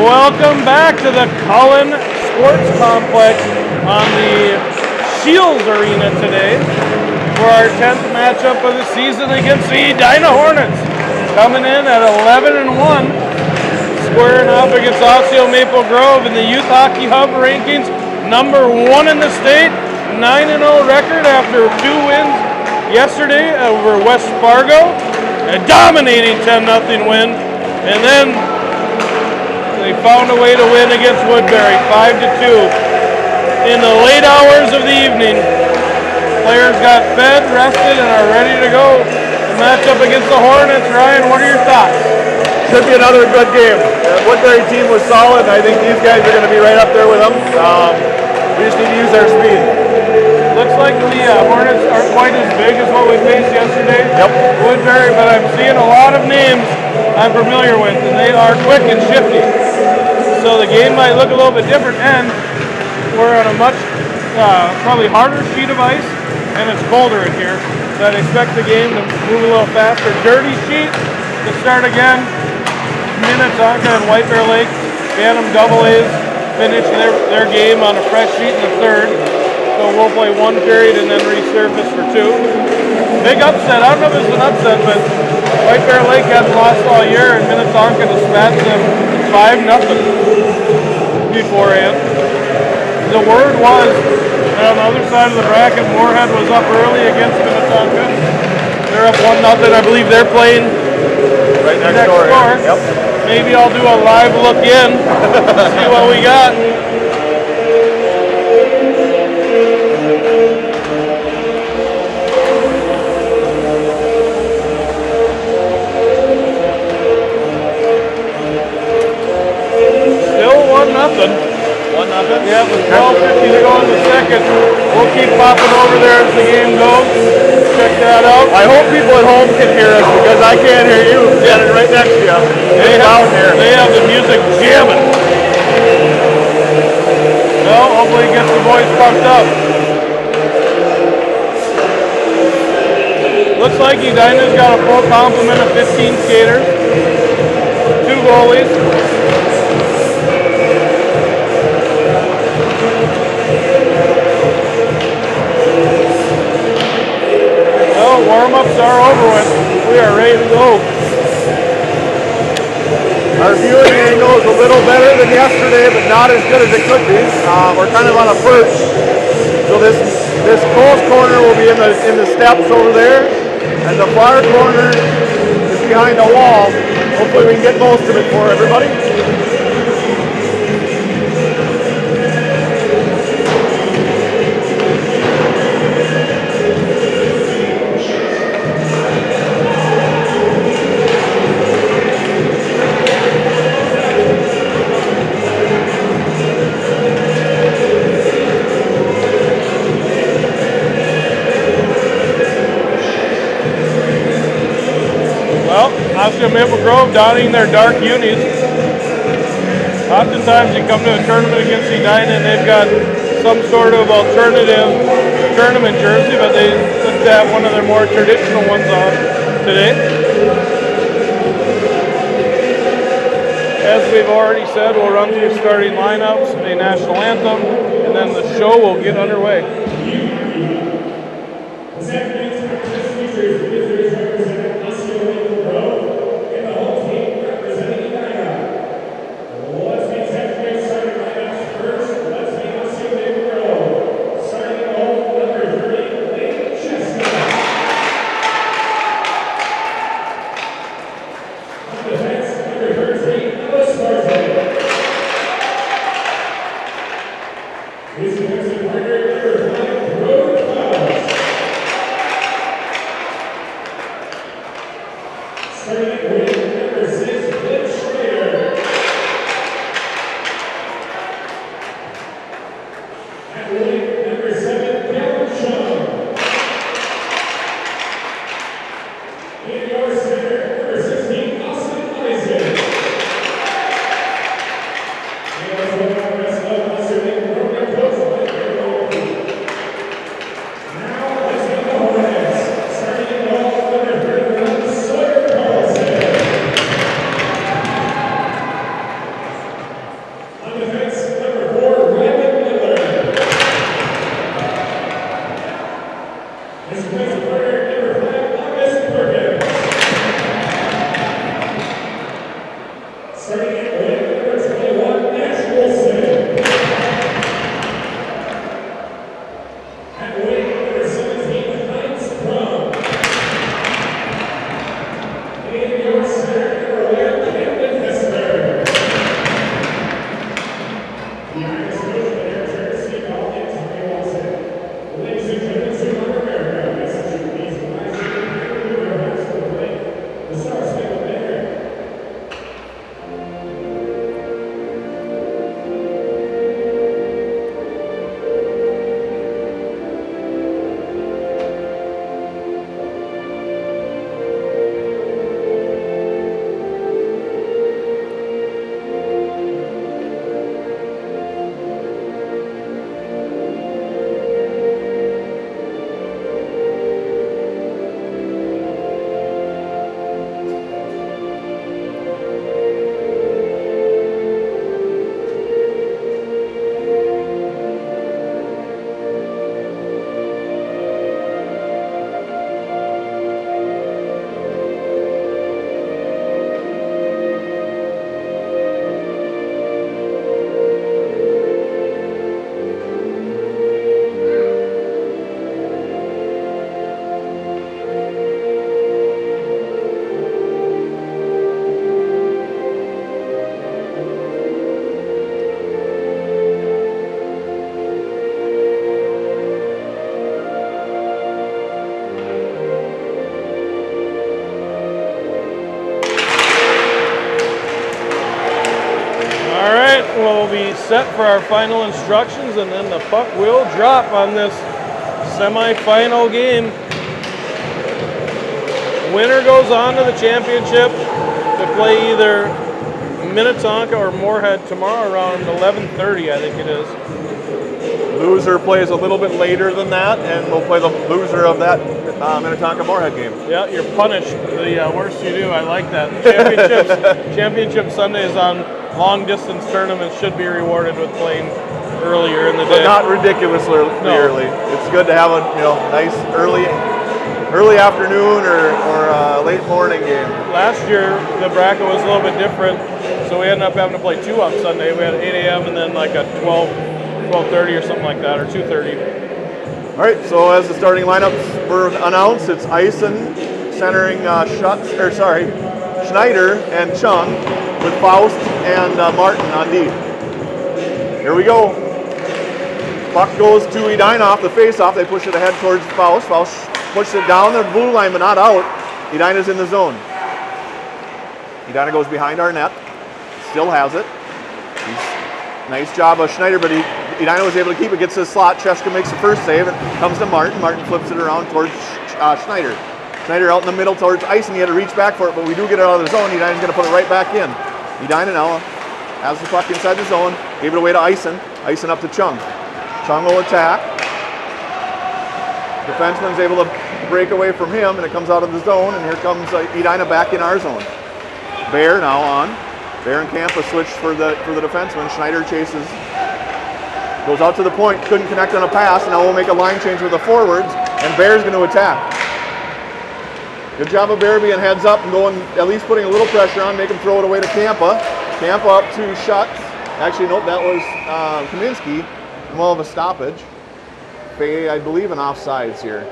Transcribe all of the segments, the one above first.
Welcome back to the Cullen Sports Complex on the Shields Arena today for our 10th matchup of the season against the Edina Hornets. Coming in at 11-1, squaring off against Osseo Maple Grove in the Youth Hockey Hub rankings, number 1 in the state, 9-0 record after 2 wins yesterday over West Fargo, a dominating 10-0 win, and then they found a way to win against Woodbury, 5-2. In the late hours of the evening, players got fed, rested, and are ready to go. The matchup against the Hornets. Ryan, what are your thoughts? Should be another good game. The Woodbury team was solid, and I think these guys are going to be right up there with them. We just need to use our speed. Looks like the Hornets aren't quite as big as what we faced yesterday. Yep. Woodbury, but I'm seeing a lot of names I'm familiar with, and they are quick and shifty. So the game might look a little bit different, and we're on a much probably harder sheet of ice, and it's colder in here. So I'd expect the game to move a little faster. Dirty sheet to start again. Minnetonka and White Bear Lake, Bantam AA finish their game on a fresh sheet in the third. So we'll play 1 period and then resurface for 2. Big upset. I don't know if it's an upset, but White Bear Lake hasn't lost all year, and Minnetonka dispatched them 5-0 beforehand. The word was that on the other side of the bracket, Moorhead was up early against Minnetonka. They're up 1-0. I believe they're playing Right next door. Yep. Maybe I'll do a live look in, see what we got. Still 1-0. 1-0? Yeah, with 12:50 to go in the second. We'll keep popping over there as the game goes. Check that out. I hope people at home can hear us because I can't hear you standing right next to you. It's loud here. They have the music jamming. Well, hopefully it gets the boys pumped up. Looks like Edina's got a full complement of 15 skaters, 2 goalies. Well, warm-ups are over with. We are ready to go. Our viewing angle is a little better than yesterday, but not as good as it could be. We're kind of on a perch. So this close corner will be in the steps over there, and the far corner is behind the wall. Hopefully we can get most of it for everybody. Osseo Maple Grove donning their dark unis. Oftentimes you come to a tournament against Edina and they've got some sort of alternative tournament jersey, but they looked at one of their more traditional ones on today. As we've already said, we'll run through starting lineups, a national anthem, and then the show will get underway. His defensive partner, number 5. right, we'll be set for our final instructions, and then the puck will drop on this semi-final game. Winner goes on to the championship to play either Minnetonka or Moorhead tomorrow around 11:30, I think it is. Loser plays a little bit later than that, and we'll play the loser of that Minnetonka-Moorhead game. Yeah, you're punished the worse you do. I like that. Championship Sundays on long-distance tournaments should be rewarded with playing earlier in the day. But not ridiculously early. It's good to have a nice early afternoon or late morning game. Last year, the bracket was a little bit different, so we ended up having to play 2 on Sunday. We had 8 a.m. and then like a 12:30 or something like that, or 2:30. All right, so as the starting lineups were announced, it's Eisen centering Schneider and Chung with Faust and Martin on D. Here we go. Puck goes to Edina off the face-off. They push it ahead towards Faust. Faust pushes it down the blue line, but not out. Edina's in the zone. Edina goes behind our net. Still has it. Nice job of Schneider, but Edina was able to keep it. Gets to the slot. Cheska makes the first save. It comes to Martin. Martin flips it around towards Schneider. Schneider out in the middle towards Eisen. He had to reach back for it, but we do get it out of the zone. Edina's going to put it right back in. Edina now has the puck inside the zone. Gave it away to Eisen. Eisen up to Chung. Chung will attack. Defenseman's able to break away from him, and it comes out of the zone, and here comes Edina back in our zone. Bear now on. Bear and Campa switch for the defenseman. Schneider chases. Goes out to the point. Couldn't connect on a pass. Now we'll make a line change with the forwards, and Bear's going to attack. Good job of Bear being heads up and going, at least putting a little pressure on, make him throw it away to Campa. Campa up to Schutz. Actually, nope, that was Kaminsky. Well, of a stoppage. I believe an offsides here.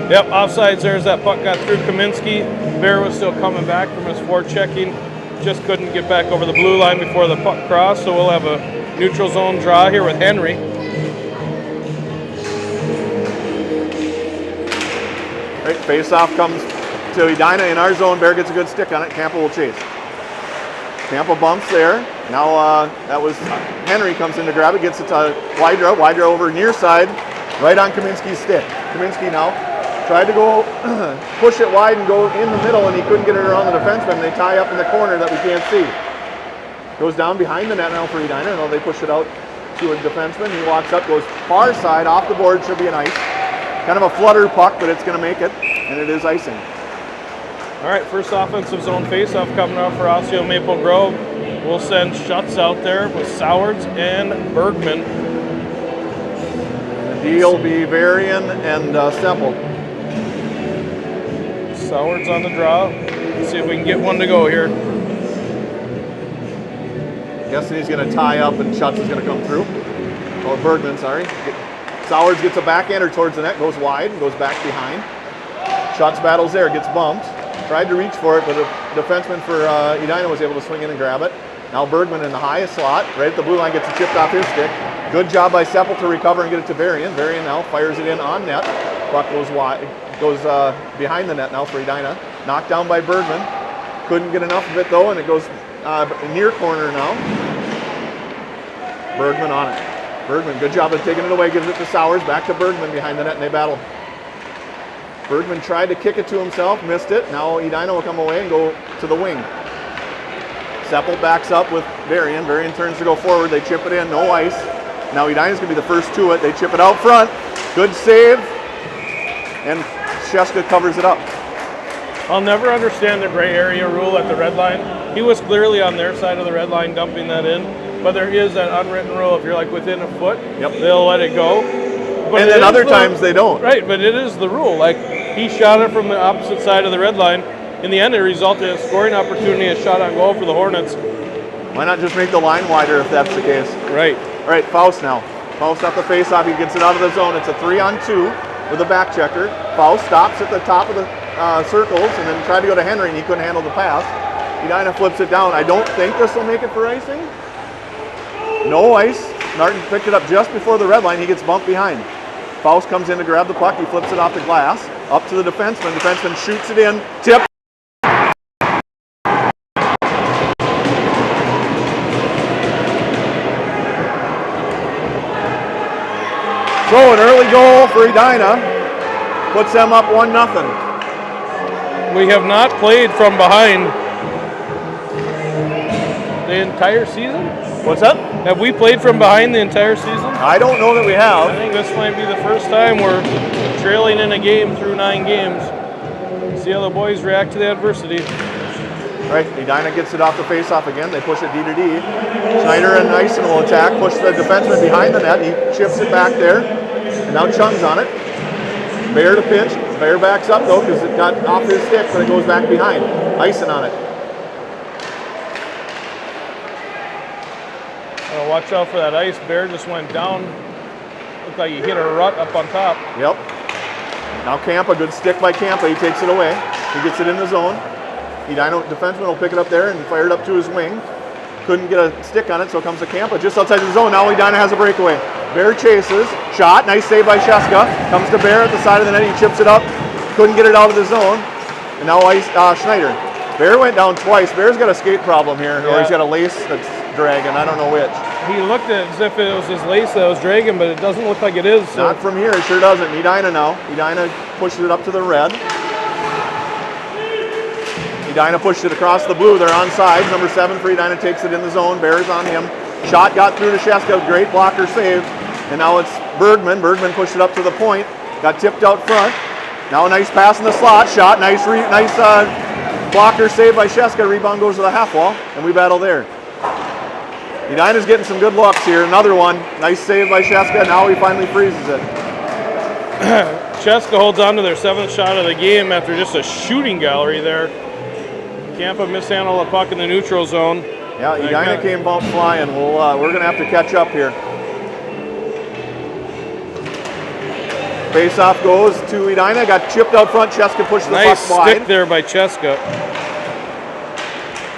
Yep, offsides there as that puck got through Kaminsky. Bear was still coming back from his forechecking. Just couldn't get back over the blue line before the puck crossed, so we'll have a neutral zone draw here with Henry. Right, face-off comes to Edina in our zone. Bear gets a good stick on it. Campa will chase. Campa bumps there. Now that was Henry comes in to grab it, gets it to Wydra. Wydra over near side, right on Kaminsky's stick. Kaminsky now tried to go push it wide and go in the middle, and he couldn't get it around the defenseman. They tie up in the corner that we can't see. Goes down behind the net now for Edina. Now they push it out to a defenseman. He walks up, goes far side, off the board, should be an ice. Kind of a flutter puck, but it's going to make it, and it is icing. All right, first offensive zone faceoff coming up for Osseo Maple Grove. We'll send Schutz out there with Sowards and Bergman. The D will be Varian and Semple. Sowards on the draw. Let's see if we can get one to go here. Guessing he's going to tie up and Schutz is going to come through. Or Bergman, sorry. Sowards gets a backhander towards the net, goes wide, and goes back behind. Schutz battles there, gets bumped. Tried to reach for it, but the defenseman for Edina was able to swing in and grab it. Now Bergman in the highest slot, right at the blue line, gets it chipped off his stick. Good job by Seppel to recover and get it to Varian. Varian now fires it in on net. Puck goes wide, goes behind the net now for Edina. Knocked down by Bergman. Couldn't get enough of it though, and it goes near corner now. Bergman on it. Bergman, good job of taking it away, gives it to Sowards. Back to Bergman behind the net, and they battle. Bergman tried to kick it to himself, missed it. Now Edina will come away and go to the wing. Seppel backs up with Varian. Varian turns to go forward. They chip it in, no ice. Now Edina's going to be the first to it. They chip it out front. Good save. And Cheska covers it up. I'll never understand the gray area rule at the red line. He was clearly on their side of the red line dumping that in. But there is that unwritten rule. If you're like within a foot, yep, they'll let it go. But and then other times they don't. Right, but it is the rule. Like, he shot it from the opposite side of the red line. In the end, it resulted in a scoring opportunity, a shot on goal for the Hornets. Why not just make the line wider if that's the case? Right. All right, Faust now. Faust off the face-off. He gets it out of the zone. It's a 3-on-2 with a back checker. Faust stops at the top of the circles and then tried to go to Henry, and he couldn't handle the pass. Edina flips it down. I don't think this will make it for icing. No ice. Martin picked it up just before the red line. He gets bumped behind. Faust comes in to grab the puck. He flips it off the glass. Up to the defenseman. Defenseman shoots it in. Tip. So an early goal for Edina puts them up 1-0. We have not played from behind the entire season. What's that? Have we played from behind the entire season? I don't know that we I have. think this might be the first time we're trailing in a game through 9 games. See how the boys react to the adversity. Right, Edina gets it off the face-off again. They push it D to D. Schneider and Nyson will attack, push the defenseman behind the net. He chips it back there. And now Chung's on it. Bear to pinch. Bear backs up though because it got off his stick, but it goes back behind. Ison on it. Watch out for that ice. Bear just went down. Looked like he hit a rut up on top. Yep. Now Campa, good stick by Campa. He takes it away. He gets it in the zone. Edina defenseman will pick it up there and fire it up to his wing. Couldn't get a stick on it, so comes to Campa just outside the zone. Now Edina has a breakaway. Bear chases. Shot. Nice save by Sheska. Comes to Bear at the side of the net. He chips it up. Couldn't get it out of the zone. And now Schneider. Bear went down twice. Bear's got a skate problem here, or he's got a lace that's dragging. I don't know which. He looked at it as if it was his lace that was dragging, but it doesn't look like it is. So. Not from here. It sure doesn't. Edina now. Edina pushes it up to the red. Edina pushed it across the blue. They're on sides. Number 7 for Edina takes it in the zone. Bear's on him. Shot got through to Sheska. Great blocker save. And now it's Bergman. Bergman pushed it up to the point. Got tipped out front. Now a nice pass in the slot. Shot. Nice blocker save by Sheska. Rebound goes to the half wall. And we battle there. Edina's getting some good looks here. Another one. Nice save by Sheska. Now he finally freezes it. Sheska holds on to their 7th shot of the game after just a shooting gallery there. Campa mishandled the puck in the neutral zone. Yeah, Edina came out flying. We're going to have to catch up here. Face-off goes to Edina. Got chipped out front. Cheska pushed the puck wide. Nice stick there by Cheska.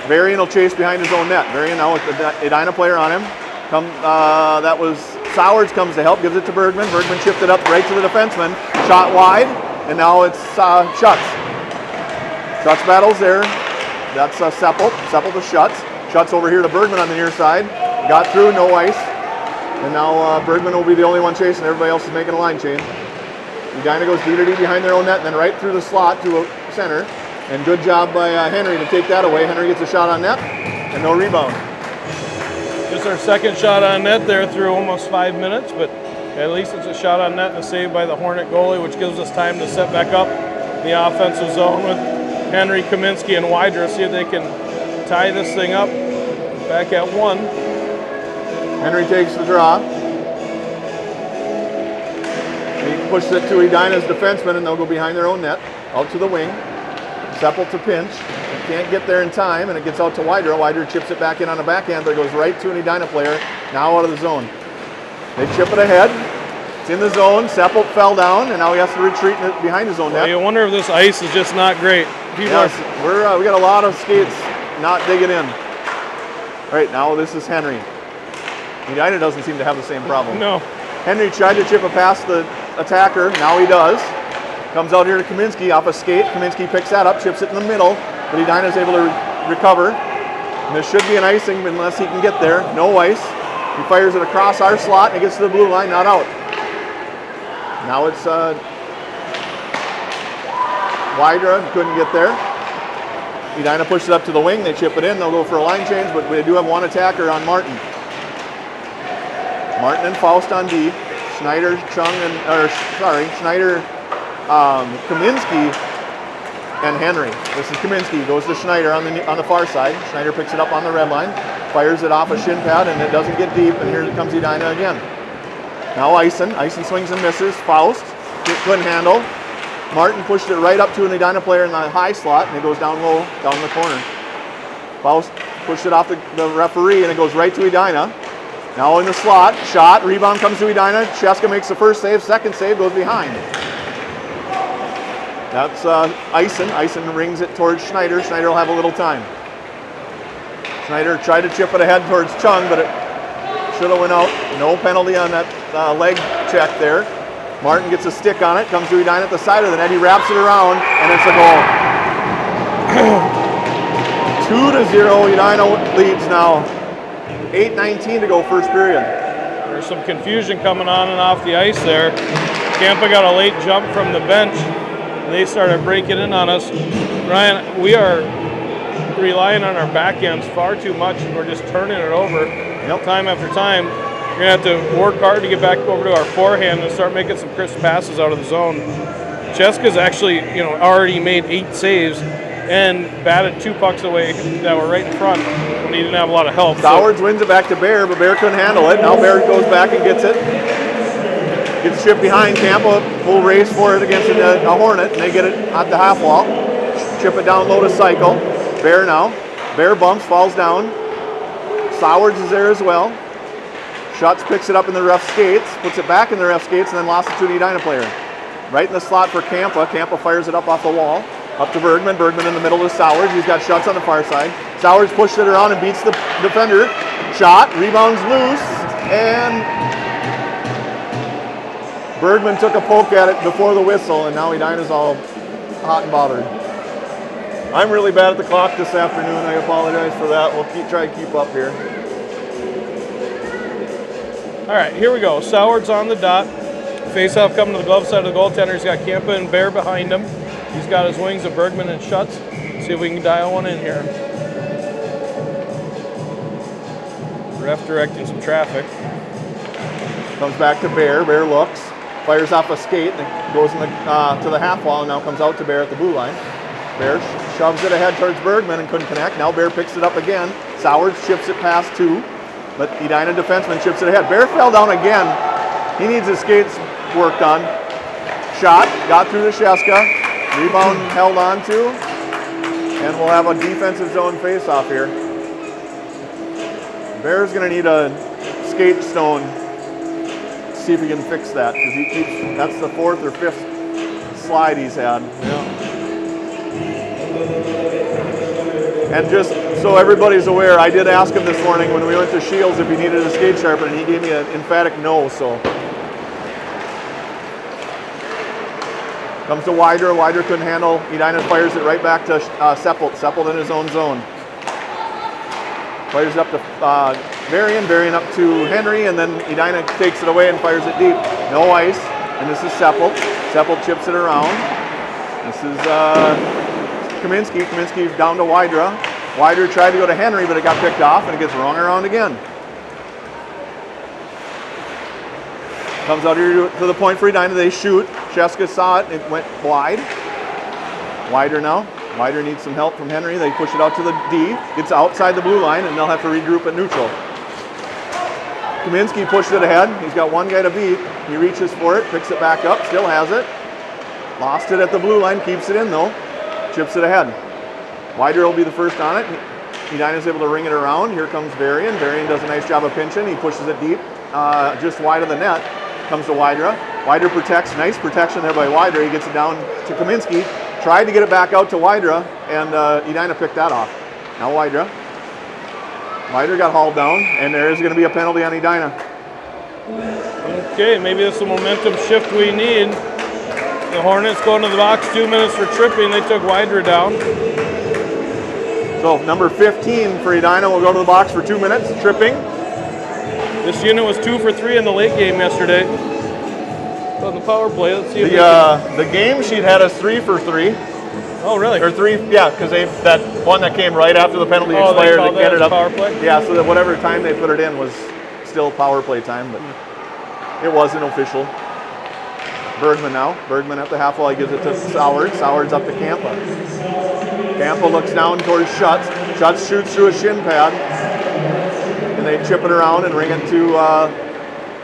Varian will chase behind his own net. Varian now with the Edina player on him. That was Sowards comes to help. Gives it to Bergman. Bergman chipped it up right to the defenseman. Shot wide. And now it's Schutz. Schutz battles there. That's Seppel. Seppel to Schutz. Schutz over here to Bergman on the near side. Got through, no ice. And now Bergman will be the only one chasing. Everybody else is making a line change. Edina goes D to D behind their own net and then right through the slot to a center. And good job by Henry to take that away. Henry gets a shot on net and no rebound. Just our 2nd shot on net there through almost 5 minutes, but at least it's a shot on net and a save by the Hornet goalie, which gives us time to set back up the offensive zone with Henry, Kaminsky, and Wydra. See if they can tie this thing up back at 1. Henry takes the draw. He pushes it to Edina's defenseman and they'll go behind their own net. Out to the wing. Seppel to pinch. Can't get there in time and it gets out to Wydra. Wydra chips it back in on a backhand, but it goes right to an Edina player. Now out of the zone. They chip it ahead. It's in the zone. Seppel fell down and now he has to retreat behind his own net. You wonder if this ice is just not great. We got a lot of skates not digging in. All right, now this is Henry. Edina doesn't seem to have the same problem. No. Henry tried to chip it past the attacker. Now he does. Comes out here to Kaminsky off a skate. Kaminsky picks that up, chips it in the middle, but Edina is able to recover. And this should be an icing unless he can get there. No ice. He fires it across our slot and it gets to the blue line, not out. Now it's Wydra, couldn't get there. Edina pushes it up to the wing. They chip it in. They'll go for a line change, but they do have one attacker on Martin. Martin and Faust on D. Schneider, Schneider, Kaminsky, and Henry. This is Kaminsky. Goes to Schneider on the far side. Schneider picks it up on the red line, fires it off a shin pad, and it doesn't get deep. And here comes Edina again. Now Ison. Ison swings and misses. Faust couldn't handle. Martin pushed it right up to an Edina player in the high slot, and it goes down low, down the corner. Faust pushed it off the referee, and it goes right to Edina. Now in the slot, shot, rebound comes to Edina. Cheska makes the first save, second save goes behind. That's Ison. Ison rings it towards Schneider. Schneider will have a little time. Schneider tried to chip it ahead towards Chung, but it should have went out. No penalty on that leg check there. Martin gets a stick on it, comes to Edina at the side of the net. He wraps it around, and it's a goal. 2-0, Edina leads now. 8:19 to go first period. There's some confusion coming on and off the ice there. Campa got a late jump from the bench. They started breaking in on us. Ryan, we are relying on our back ends far too much. We're just turning it over time after time. We're going to have to work hard to get back over to our forehand and start making some crisp passes out of the zone. Cheska's actually, already made 8 saves and batted 2 pucks away that were right in front when he didn't have a lot of help. Sowards wins it back to Bear, but Bear couldn't handle it. Now Bear goes back and gets it. Gets chipped behind. Campa full race for it against a Hornet, and they get it at the half wall. Chip it down low to cycle. Bear now. Bear bumps, falls down. Sowards is there as well. Schutz picks it up in the ref skates, puts it back in the ref skates, and then lost it to an Edina player. Right in the slot for Campa. Campa fires it up off the wall. Up to Bergman. Bergman in the middle of Sowards. He's got Schutz on the far side. Sowards pushed it around and beats the defender. Shot. Rebounds loose. And Bergman took a poke at it before the whistle, and now Edina's all hot and bothered. I'm really bad at the clock this afternoon. I apologize for that. We'll try to keep up here. All right, here we go. Sowards on the dot. Face-off coming to the glove side of the goaltender. He's got Campa and Bear behind him. He's got his wings of Bergman and Schutz. See if we can dial one in here. Ref directing some traffic. Comes back to Bear. Bear looks. Fires off a skate and goes in to the half wall and now comes out to Bear at the blue line. Bear shoves it ahead towards Bergman and couldn't connect. Now Bear picks it up again. Sowards chips it past 2, but Edina defenseman chips it ahead. Bear fell down again. He needs his skates worked on. Shot, got through to Sheska. Rebound held on to. And we'll have a defensive zone face-off here. Bear's going to need a skate stone. See if he can fix that, because he keeps, that's the 4th or 5th slide he's had. And just so everybody's aware, I did ask him this morning when we went to Shields if he needed a skate sharpener, and he gave me an emphatic no, so. Comes to Wider. Wider couldn't handle. Edina fires it right back to Seppelt. Seppelt in his own zone. Fires it up to Varian. Varian up to Henry, and then Edina takes it away and fires it deep. No ice, and this is Seppelt. Seppelt chips it around. This is Kaminsky. Kaminsky down to Wydra. Wydra tried to go to Henry, but it got picked off, and it gets rung around again. Comes out here to the point for Edina. They shoot. Sheska saw it. It went wide. Wider now. Wider needs some help from Henry. They push it out to the D. Gets outside the blue line, and they'll have to regroup at neutral. Kaminsky pushed it ahead. He's got one guy to beat. He reaches for it, picks it back up, still has it. Lost it at the blue line, keeps it in though. Chips it ahead. Wider will be the first on it. Edina's able to ring it around. Here comes Varian. Varian does a nice job of pinching. He pushes it deep, just wide of the net. Comes to Wydra. Wydra protects. Nice protection there by Wydra. He gets it down to Kaminsky. Tried to get it back out to Wydra, and Edina picked that off. Now Wydra. Wydra got hauled down, and there is going to be a penalty on Edina. Okay, maybe that's the momentum shift we need. The Hornets going to the box, 2 minutes for tripping. They took Wydra down. So number 15 for Edina will go to the box for 2 minutes, tripping. This unit was 2 for 3 in the late game yesterday. On the power play, let's see if the game sheet had us 3 for 3. Oh, really? Or 3, yeah, because that one that came right after the penalty expired, they ended up power play. Yeah, so that whatever time they put it in was still power play time, but it wasn't official. Bergman now. Bergman at the half wall. He gives it to Sowards. Sowards up to Campa. Campa looks down towards Schutz. Schutz shoots through a shin pad. And they chip it around and ring it to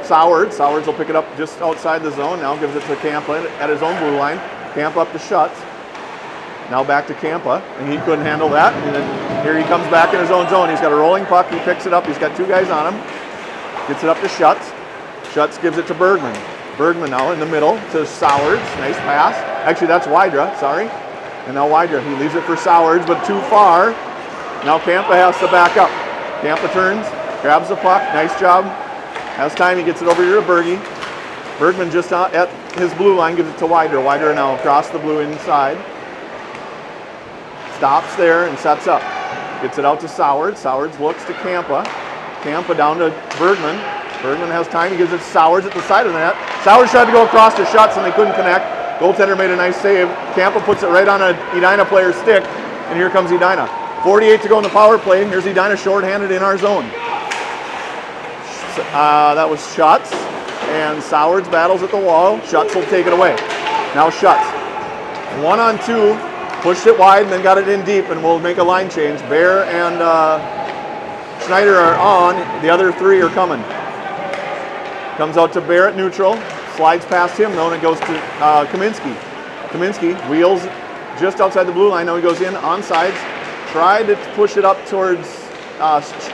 Sowards. Sowards will pick it up just outside the zone. Now gives it to Campa at his own blue line. Campa up to Schutz. Now back to Campa. And he couldn't handle that. And then here he comes back in his own zone. He's got a rolling puck. He picks it up. He's got 2 guys on him. Gets it up to Schutz. Schutz gives it to Bergman. Bergman now in the middle to Sowards. Nice pass. Actually, that's Wydra, sorry. And now Wydra, he leaves it for Sowards, but too far. Now Campa has to back up. Campa turns, grabs the puck. Nice job. Has time, he gets it over here to Bergie. Bergman just at his blue line, gives it to Wydra. Wydra now across the blue inside. Stops there and sets up. Gets it out to Sowards. Sowards looks to Campa. Campa down to Bergman. Bergman has time. He gives it to Sowers at the side of the net. Sowers tried to go across to Schutz and they couldn't connect. Goaltender made a nice save. Campa puts it right on a Edina player's stick, and here comes Edina. 48 to go in the power play. Here's Edina shorthanded in our zone. That was Schutz, and Sowers battles at the wall. Schutz will take it away. Now Schutz. 1-on-2, pushed it wide and then got it in deep, and we'll make a line change. Bear and Schneider are on. The other three are coming. Comes out to Bear at neutral. Slides past him though, and it goes to Kaminsky. Kaminsky wheels just outside the blue line. Now he goes in on sides. Tried to push it up towards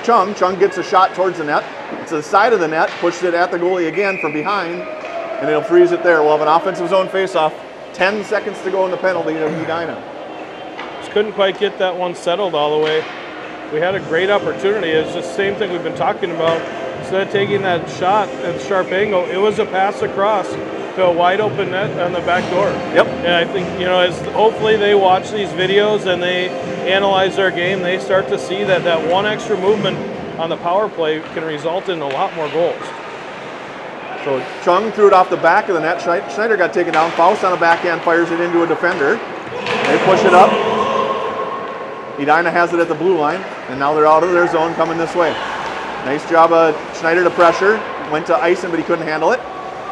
Chung. Chung gets a shot towards the net. It's the side of the net. Pushed it at the goalie again from behind, and it'll freeze it there. We'll have an offensive zone faceoff. 10 seconds to go in the penalty to Edina. Just couldn't quite get that one settled all the way. We had a great opportunity. It's the same thing we've been talking about. Instead of taking that shot at sharp angle, it was a pass across to a wide open net on the back door. Yep. And I think, you know, as hopefully they watch these videos and they analyze their game, they start to see that that one extra movement on the power play can result in a lot more goals. So Chung threw it off the back of the net. Schneider got taken down. Faust on the backhand fires it into a defender. They push it up. Edina has it at the blue line, and now they're out of their zone coming this way. Nice job of Schneider to pressure. Went to icing, but he couldn't handle it.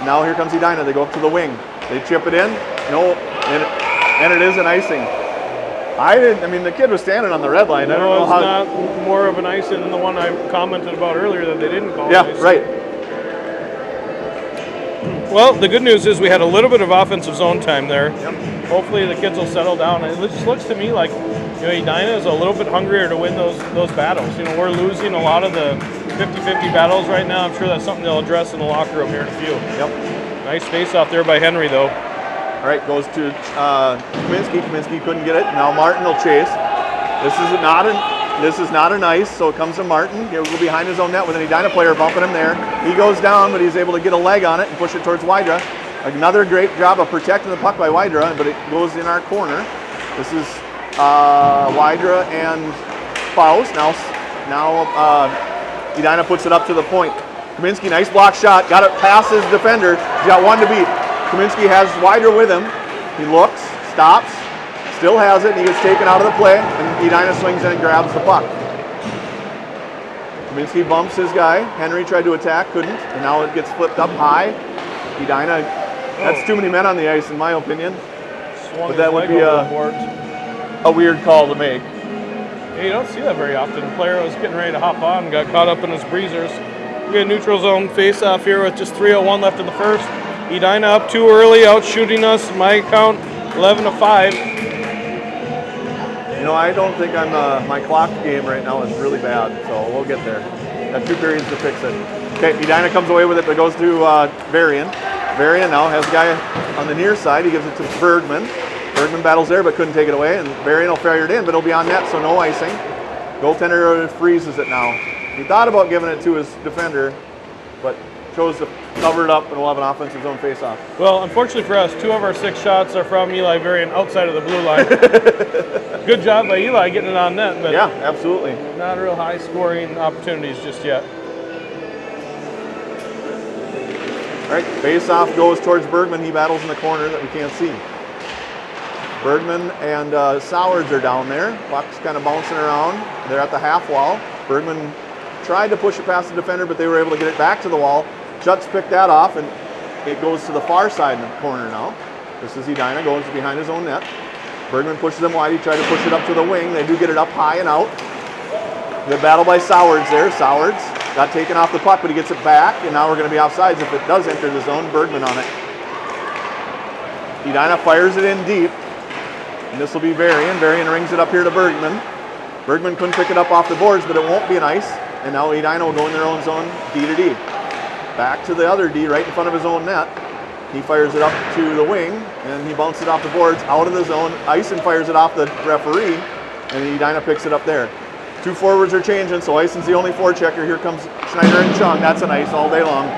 Now here comes Edina. They go up to the wing. They chip it in. No, and it is an icing. I mean, the kid was standing on the red line. I don't know how. It's not more of an icing than the one I commented about earlier that they didn't call. Yeah, icing. right. Well, the good news is we had a little bit of offensive zone time there. Yep. Hopefully the kids will settle down. It just looks to me like, you know, Edina is a little bit hungrier to win those battles. You know, we're losing a lot of the 50-50 battles right now. I'm sure that's something they'll address in the locker room here in a few. Yep. Nice face off there by Henry, though. All right, goes to Kaminsky. Kaminsky couldn't get it. Now Martin will chase. This is not an ice, so it comes to Martin. He'll go behind his own net with an Edina player bumping him there. He goes down, but he's able to get a leg on it and push it towards Wydra. Another great job of protecting the puck by Wydra, but it goes in our corner. This is Wydra and Faust. Now Edina puts it up to the point. Kaminsky, nice block shot. Got it past his defender. He's got one to beat. Kaminsky has Wydra with him. He looks, stops, still has it, and he gets taken out of the play, and Edina swings in and grabs the puck. Kaminsky bumps his guy. Henry tried to attack, couldn't, and now it gets flipped up high. Edina, that's too many men on the ice in my opinion. But that would be a weird call to make. Yeah, you don't see that very often. The player was getting ready to hop on and got caught up in his breezers. We got a neutral zone face-off here with just 3:01 left in the first. Edina up too early, out shooting us. My count, 11-5. You know, I don't think my clock game right now is really bad, so we'll get there. Got 2 periods to fix it. Okay, Edina comes away with it, but goes to Varian. Varian now has a guy on the near side. He gives it to Bergman. Bergman battles there, but couldn't take it away, and Varian will fire it in, but it'll be on net, so no icing. Goaltender freezes it now. He thought about giving it to his defender, but chose to cover it up, and we'll have an offensive zone face-off. Well, unfortunately for us, 2 of our 6 shots are from Eli Varian outside of the blue line. Good job by Eli getting it on net, but yeah, absolutely. Not real high-scoring opportunities just yet. All right, face-off goes towards Bergman. He battles in the corner that we can't see. Bergman and Sowers are down there. Puck's kind of bouncing around. They're at the half wall. Bergman tried to push it past the defender, but they were able to get it back to the wall. Schutz picked that off, and it goes to the far side in the corner now. This is Edina, goes behind his own net. Bergman pushes him wide. He tried to push it up to the wing. They do get it up high and out. Good battle by Sowers there. Sowers got taken off the puck, but he gets it back, and now we're going to be offsides if it does enter the zone. Bergman on it. Edina fires it in deep, and this will be Varian. Varian rings it up here to Bergman. Bergman couldn't pick it up off the boards, but it won't be an ice, and now Edina will go in their own zone, D to D. Back to the other D right in front of his own net. He fires it up to the wing, and he bounces it off the boards, out of the zone. Ison fires it off the referee, and Edina picks it up there. 2 forwards are changing, so Ison's the only forechecker. Here comes Schneider and Chung. That's an ice all day long.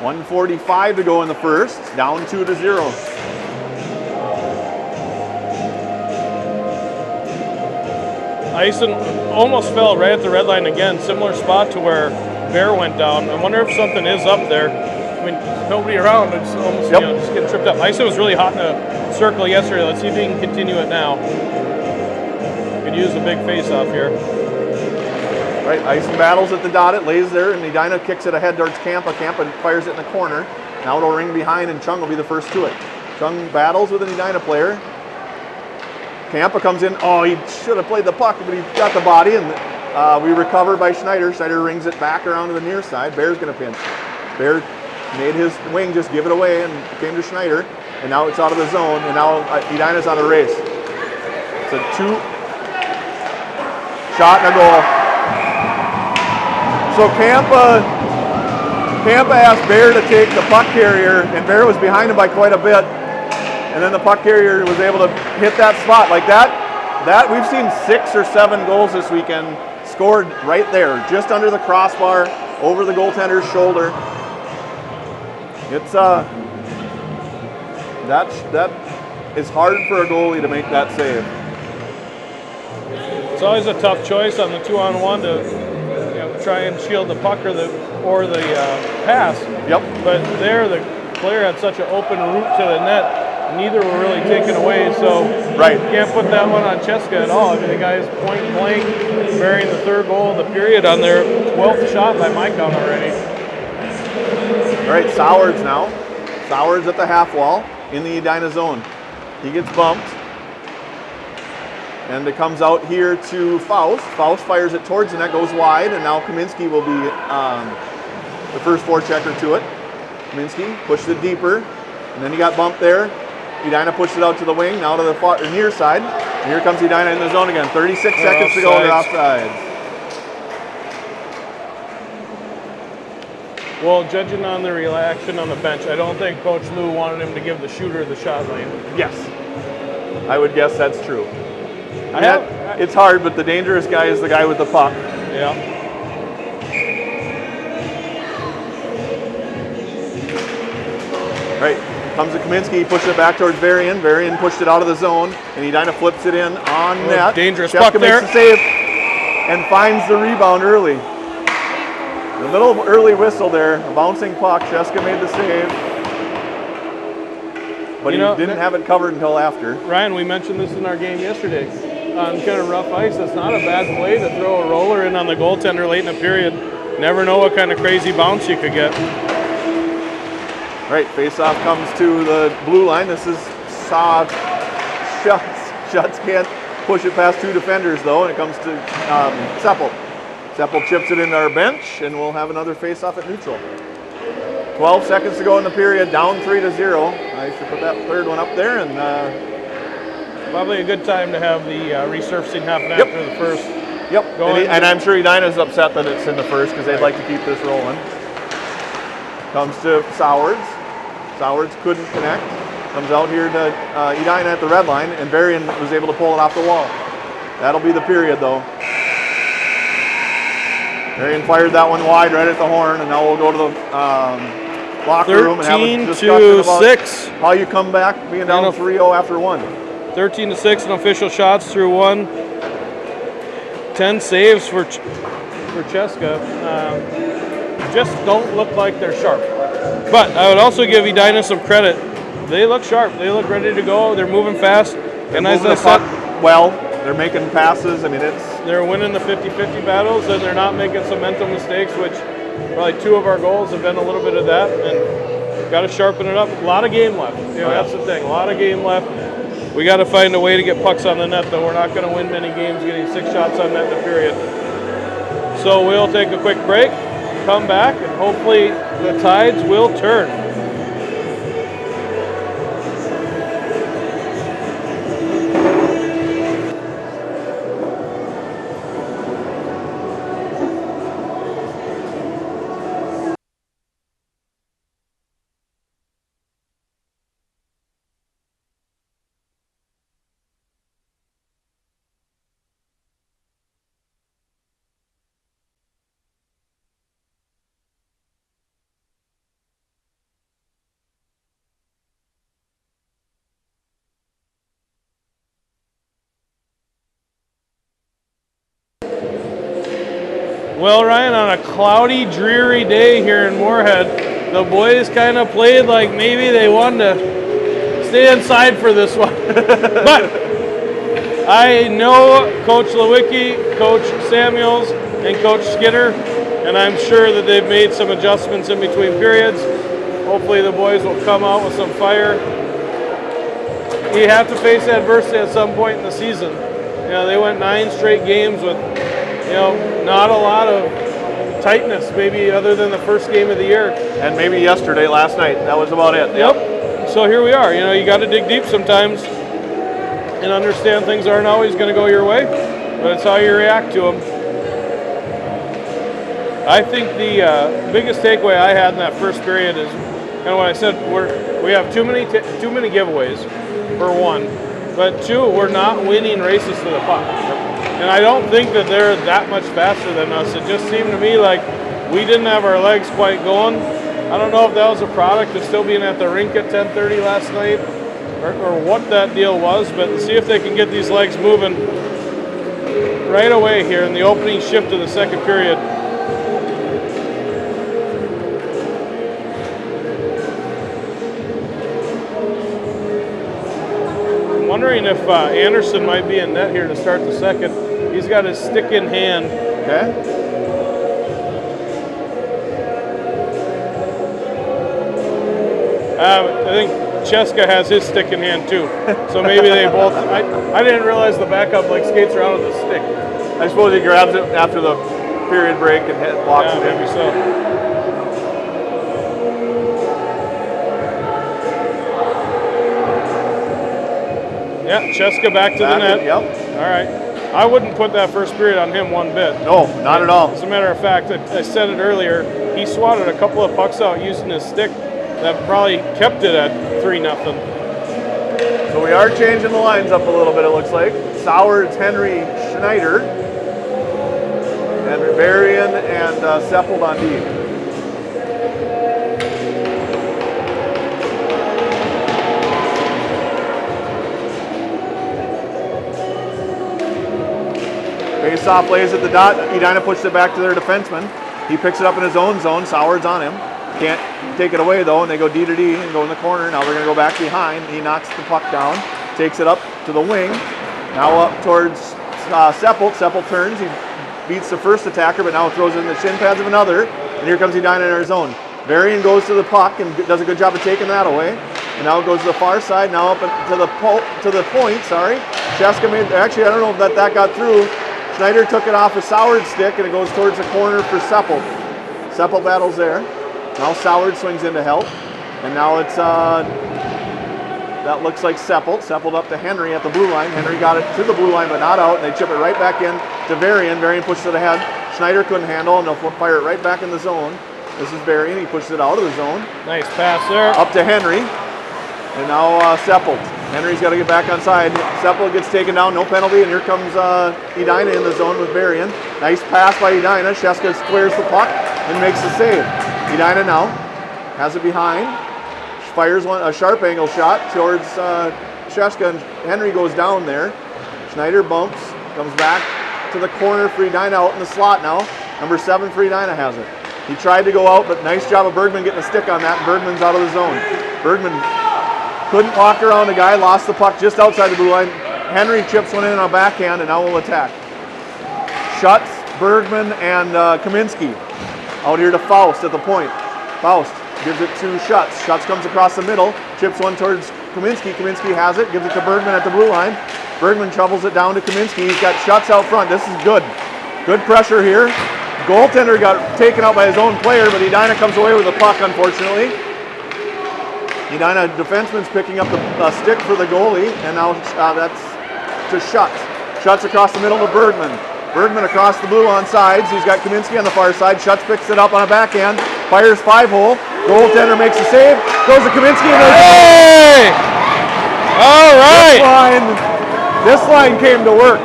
1:45 to go in the first, down 2-0. Ison almost fell right at the red line again, similar spot to where Bear went down. I wonder if something is up there. I mean, nobody around. It's almost just getting tripped up. Ice was really hot in the circle yesterday. Let's see if he can continue it now. Could use a big face-off here. Right, Ice battles at the dot. It lays there, and Edina kicks it ahead towards Campa. Campa fires it in the corner. Now it'll ring behind, and Chung will be the first to it. Chung battles with an Edina player. Campa comes in. Oh, he should have played the puck, but he got the body, and we recover by Schneider. Schneider rings it back around to the near side. Bear's going to pinch. Bear made his wing just give it away and came to Schneider, and now it's out of the zone, and now Edina's on a race. It's a 2 shot and a goal. So Campa asked Bear to take the puck carrier, and Bear was behind him by quite a bit, and then the puck carrier was able to hit that spot like that. We've seen 6 or 7 goals this weekend scored right there, just under the crossbar, over the goaltender's shoulder. It's that is hard for a goalie to make that save. It's always a tough choice on the 2-on-1 to try and shield the puck or the pass. Yep. But there, the player had such an open route to the net. Neither were really taken away, so right. You can't put that one on Cheska at all. I mean, the guy's point blank, burying the 3rd goal of the period on their 12th shot by my count already. All right, Sowards now. Sowards at the half wall in the Edina zone. He gets bumped. And it comes out here to Faust. Faust fires it towards the net, goes wide, and now Kaminsky will be the first forechecker to it. Kaminsky pushed it deeper, and then he got bumped there. Edina pushed it out to the wing, now to the near side. And here comes Edina in the zone again. 36 seconds to go, they're offside. Well, judging on the reaction on the bench, I don't think Coach Lou wanted him to give the shooter the shot lane. Yes, I would guess that's true. It's hard, but the dangerous guy is the guy with the puck. Yeah. Right, comes to Kaminsky, pushes it back towards Varian. Varian pushed it out of the zone, and Edina flips it in on net. Dangerous Cheska puck there. makes the save and finds the rebound early. A little early whistle there, a bouncing puck. Cheska made the save, but he didn't have it covered until after. Ryan, we mentioned this in our game yesterday. On kind of rough ice, it's not a bad play to throw a roller in on the goaltender late in the period. Never know what kind of crazy bounce you could get. Right, face-off comes to the blue line. This is Schutz. Schutz can't push it past 2 defenders, though, and it comes to Seppel. Seppel chips it into our bench, and we'll have another face-off at neutral. 12 seconds to go in the period, down 3-0. I should put that 3rd one up there, and probably a good time to have the resurfacing happen after the first. Yep, and I'm sure Edina's upset that it's in the first because they'd like to keep this rolling. Comes to Sowards. Sowards couldn't connect. Comes out here to Edina at the red line, and Varian was able to pull it off the wall. That'll be the period, though. Varian fired that one wide right at the horn, and now we'll go to the locker room and have a discussion about how you come back being down 3-0 after 1. 13-6 in official shots through 1. 10 saves for Cheska. Just don't look like they're sharp. But I would also give Edina some credit. They look sharp. They look ready to go. They're moving fast. And as I said, well, they're making passes. I mean, they're winning the 50-50 battles, and they're not making some mental mistakes, which probably 2 of our goals have been a little bit of that. And got to sharpen it up. A lot of game left. That's the thing. A lot of game left. We got to find a way to get pucks on the net, though. We're not going to win many games getting 6 shots on net in the period. So we'll take a quick break, come back, and hopefully the tides will turn. Well, Ryan, on a cloudy, dreary day here in Moorhead, the boys kind of played like maybe they wanted to stay inside for this one. But I know Coach Lewicki, Coach Samuels, and Coach Skidder, and I'm sure that they've made some adjustments in between periods. Hopefully the boys will come out with some fire. You have to face adversity at some point in the season. You know, they went 9 straight games with, you know, not a lot of tightness, maybe other than the first game of the year. And maybe yesterday, last night. That was about it. Yep. So here we are. You know, you got to dig deep sometimes and understand things aren't always going to go your way, but it's how you react to them. I think the biggest takeaway I had in that first period is kind of what I said. We have too many giveaways, for one, but 2, we're not winning races to the puck. And I don't think that they're that much faster than us. It just seemed to me like we didn't have our legs quite going. I don't know if that was a product of still being at the rink at 10:30 last night or what that deal was, but see if they can get these legs moving right away here in the opening shift of the second period. I'm wondering if Anderson might be in net here to start the second. He's got his stick in hand. Okay. I think Cheska has his stick in hand too. So maybe they both. I didn't realize the backup like skates around with a stick. I suppose he grabs it after the period break and walks it in. Maybe so. Yeah, Cheska back to the net. Yep. All right. I wouldn't put that first period on him one bit. No, not at all. As a matter of fact, I said it earlier, he swatted a couple of pucks out using his stick that probably kept it at 3-0. So we are changing the lines up a little bit, it looks like. Sowards, Henry, Schneider, and Varian and Seppold on D. Face-off lays at the dot. Edina pushes it back to their defenseman. He picks it up in his own zone. Sowards on him. Can't take it away though, and they go D to D and go in the corner. Now they're going to go back behind. He knocks the puck down, takes it up to the wing. Now up towards Seppold. Seppold turns. He beats the first attacker, but now throws it in the shin pads of another. And here comes Edina in our zone. Varian goes to the puck and does a good job of taking that away. And now it goes to the far side. Now up to the point. Sorry, Cheska made. Actually, I don't know if that got through. Schneider took it off a Sowards stick and it goes towards the corner for Seppold. Seppold battles there. Now Sowards swings in to help. And now it's, that looks like Seppold. Seppold up to Henry at the blue line. Henry got it to the blue line but not out. And they chip it right back in to Varian. Varian pushes it ahead. Schneider couldn't handle and they'll fire it right back in the zone. This is Varian. He pushes it out of the zone. Nice pass there. Up to Henry. And now Seppold. Henry's got to get back on side. Seppold gets taken down, no penalty, and here comes Edina in the zone with Varian. Nice pass by Edina. Cheska squares the puck and makes the save. Edina now has it behind. Fires a sharp angle shot towards Cheska, and Henry goes down there. Schneider bumps, comes back to the corner for Edina out in the slot now. Number 7 for Edina has it. He tried to go out, but nice job of Bergman getting a stick on that. Bergman's out of the zone. Bergman couldn't walk around the guy, lost the puck just outside the blue line. Henry chips one in on a backhand, and now will attack. Schutz, Bergman, and Kaminski. Out here to Faust at the point. Faust gives it to Schutz. Schutz comes across the middle, chips one towards Kaminski. Kaminski has it, gives it to Bergman at the blue line. Bergman shovels it down to Kaminski. He's got Schutz out front. This is good. Good pressure here. Goaltender got taken out by his own player, but Edina comes away with the puck, unfortunately. Edina defenseman's picking up the stick for the goalie, and now that's to Schutz. Schutz across the middle to Bergman. Bergman across the blue on sides. He's got Kaminski on the far side. Schutz picks it up on a backhand. Fires 5-hole. Goaltender makes a save. Goes to Kaminski. Hey! All right. This line came to work.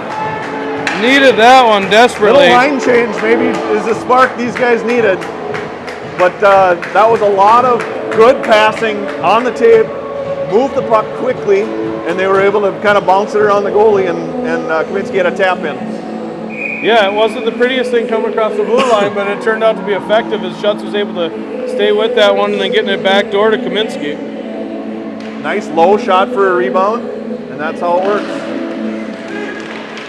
Needed that one desperately. Little line change maybe is the spark these guys needed. But that was a lot of good passing on the tape, moved the puck quickly, and they were able to kind of bounce it around the goalie, and Kaminski had a tap in. Yeah, it wasn't the prettiest thing coming across the blue line, but it turned out to be effective as Schutz was able to stay with that one and then getting it back door to Kaminsky. Nice low shot for a rebound, and that's how it works.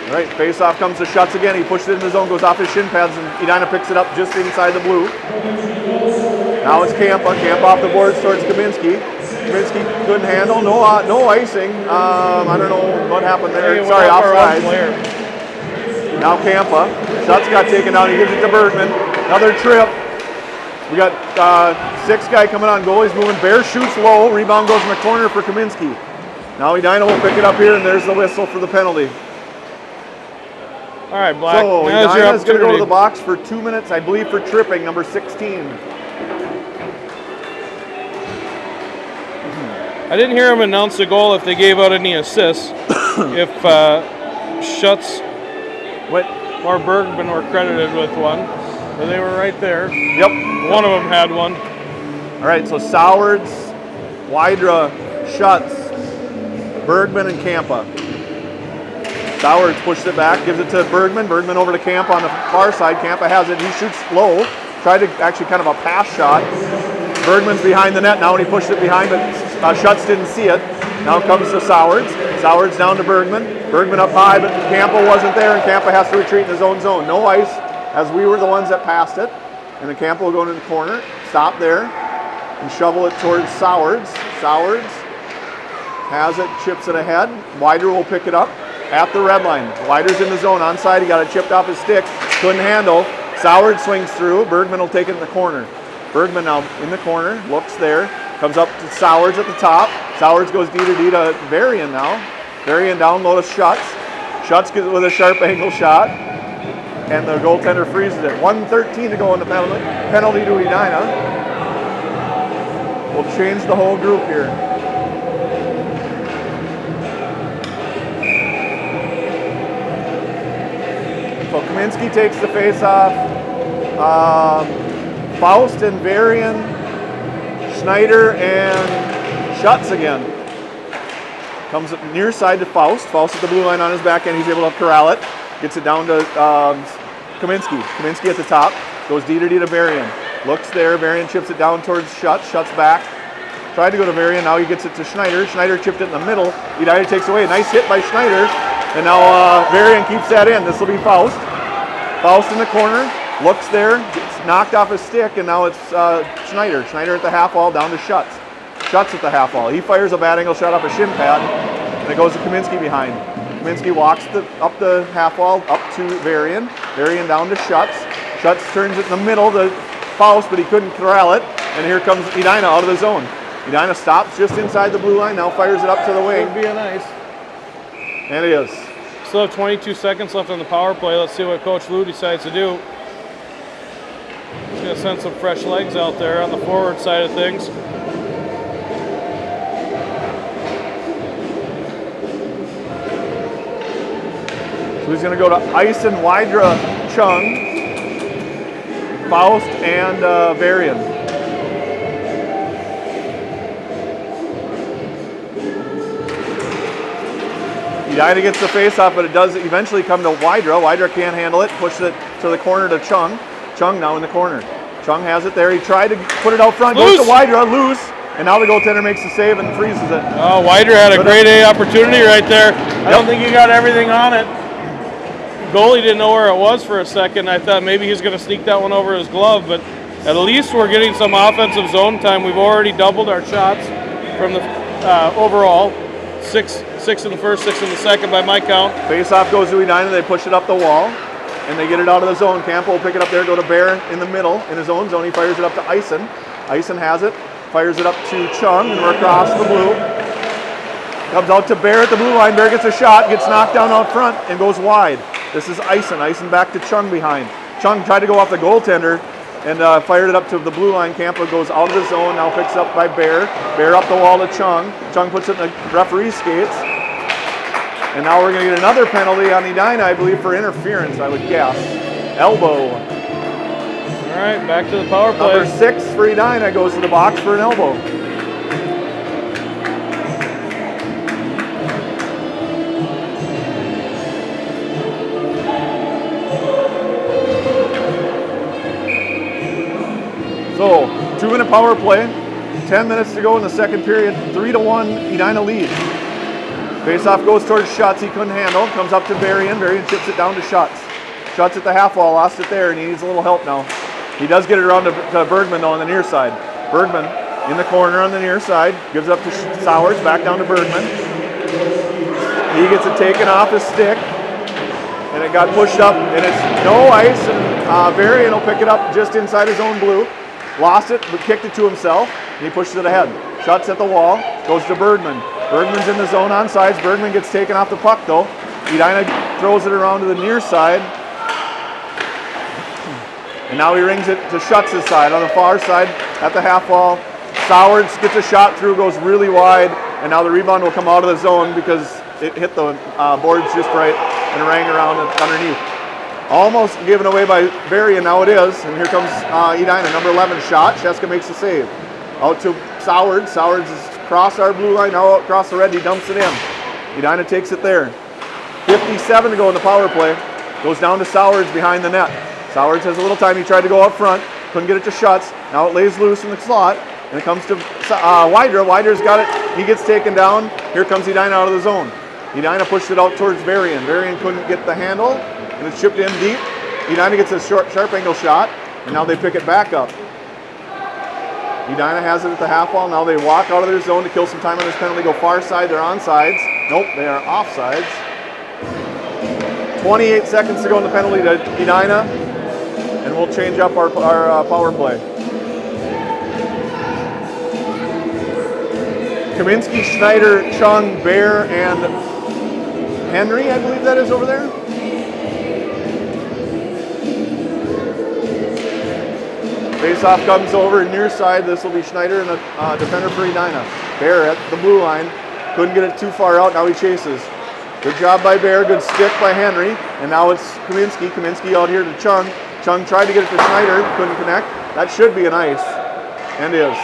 All right, face-off comes to Schutz again. He pushes it in the zone, goes off his shin pads, and Edina picks it up just inside the blue. Now it's Kampa. Kampa off the boards towards Kaminsky. Kaminsky couldn't handle, no icing. I don't know what happened there. Sorry, offside. Now Kampa. Schutz got taken out. He gives it to Bergman. Another trip. We got 6 guy coming on goal. He's moving. Bear shoots low. Rebound goes in the corner for Kaminsky. Now Edina will pick it up here, and there's the whistle for the penalty. All right, Black. So Edina's going to go to the box for 2 minutes, I believe, for tripping, number 16. I didn't hear him announce the goal if they gave out any assists. If Schutz or Bergman were credited with one. But they were right there. Yep. One of them had one. All right, so Sowards, Wydra, Schutz, Bergman, and Kampa. Sowards pushes it back, gives it to Bergman. Bergman over to Kampa on the far side. Kampa has it. He shoots low. Tried to actually kind of a pass shot. Bergman's behind the net now, and he pushed it behind, but Schutz didn't see it. Now it comes to Sowards. Sowards down to Bergman. Bergman up high, but Kampa wasn't there, and Kampa has to retreat in his own zone. No ice, as we were the ones that passed it. And then Kampa will go into the corner, stop there, and shovel it towards Sowards. Sowards has it, chips it ahead. Wider will pick it up at the red line. Wider's in the zone, onside. He got it chipped off his stick, couldn't handle. Sowards swings through. Bergman will take it in the corner. Bergman now in the corner, looks there, comes up to Sowards at the top. Sowards goes D to D to Varian now. Varian down low to Schutz. Schutz gets it with a sharp angle shot, and the goaltender freezes it. 1:13 to go in the penalty to Edina. We'll change the whole group here. So Kaminsky takes the face-off. Faust and Varian, Schneider and Schutz again. Comes up near side to Faust. Faust at the blue line on his back end. He's able to corral it. Gets it down to Kaminsky. Kaminsky at the top. Goes D to D to Varian. Looks there. Varian chips it down towards Schutz. Schutz back. Tried to go to Varian. Now he gets it to Schneider. Schneider chipped it in the middle. Edina takes away. Nice hit by Schneider. And now Varian keeps that in. This will be Faust. Faust in the corner. Looks there. Gets knocked off his stick. And now it's Schneider. Schneider at the half wall down to Schutz. Schutz at the half wall. He fires a bad angle shot off a shin pad. And it goes to Kaminsky behind. Kaminsky walks up the half wall, up to Varian. Varian down to Schutz. Schutz turns it in the middle to Faust, but he couldn't corral it. And here comes Edina out of the zone. Edina stops just inside the blue line, now fires it up to the wing. Would be a nice. And it is. Still have 22 seconds left on the power play. Let's see what Coach Lou decides to do. He's going to send some fresh legs out there on the forward side of things. So he's going to go to Ison, Wydra, Chung, Faust, and Varian. Edina gets the face-off, but it does eventually come to Wydra. Wydra can't handle it, pushes it to the corner to Chung. Chung now in the corner. Chung has it there. He tried to put it out front, goes to Wydra, loose, and now the goaltender makes the save and freezes it. Oh, Wydra had a grade A opportunity right there. I don't think he got everything on it. Goalie didn't know where it was for a second. I thought maybe he's going to sneak that one over his glove, but at least we're getting some offensive zone time. We've already doubled our shots from the overall. Six in the first, 6 in the second by my count. Face-off goes to Edina. They push it up the wall, and they get it out of the zone. Kampa will pick it up there, go to Bear in the middle, in his own zone. He fires it up to Ison. Ison has it, fires it up to Chung, and we're across the blue. Comes out to Bear at the blue line. Bear gets a shot, gets knocked down out front, and goes wide. This is Ison. Ison back to Chung behind. Chung tried to go off the goaltender and fired it up to the blue line. Kampa goes out of the zone, now picks up by Bear. Bear up the wall to Chung. Chung puts it in the referee's skates. And now we're going to get another penalty on Edina, I believe, for interference, I would guess. Elbow. All right, back to the power play. Number 6 for Edina goes to the box for an elbow. 2-minute power play. 10 minutes to go in the second period. 3-1, Edina leads. Face-off goes towards Schutz. He couldn't handle. Comes up to Varian. Varian chips it down to Schutz. Schutz at the half wall. Lost it there, and he needs a little help now. He does get it around to Bergman, though, on the near side. Bergman in the corner on the near side. Gives up to Sowers. Back down to Bergman. He gets it taken off his stick. And it got pushed up, and it's no ice, and Varian will pick it up just inside his own blue. Lost it, but kicked it to himself, and he pushes it ahead. Schutz at the wall, goes to Bergman. Bergman's in the zone on sides. Bergman gets taken off the puck, though. Edina throws it around to the near side. And now he rings it to Schutz's side on the far side at the half wall. Sowers gets a shot through, goes really wide, and now the rebound will come out of the zone because it hit the boards just right and rang around underneath. Almost given away by Varian, now it is. And here comes Edina, number 11 shot. Cheska makes the save. Out to Sowers. Sowers is across our blue line, now across the red. He dumps it in. Edina takes it there. 57 to go in the power play. Goes down to Sowers behind the net. Sowers has a little time. He tried to go up front. Couldn't get it to Schutz. Now it lays loose in the slot. And it comes to Wydra. Wydra's got it. He gets taken down. Here comes Edina out of the zone. Edina pushed it out towards Varian. Varian couldn't get the handle, and it's chipped in deep. Edina gets a sharp angle shot, and now they pick it back up. Edina has it at the half wall. Now they walk out of their zone to kill some time on this penalty. Go far side. They're onside. Nope, they are offsides. 28 seconds to go in the penalty to Edina, and we'll change up our power play. Kaminsky, Schneider, Chung, Bear, and Henry, I believe that is over there. Face-off comes over near side. This will be Schneider and a defender for Edina. Bear at the blue line. Couldn't get it too far out. Now he chases. Good job by Bear. Good stick by Henry. And now it's Kaminsky. Kaminsky out here to Chung. Chung tried to get it to Schneider. Couldn't connect. That should be an ice. And is.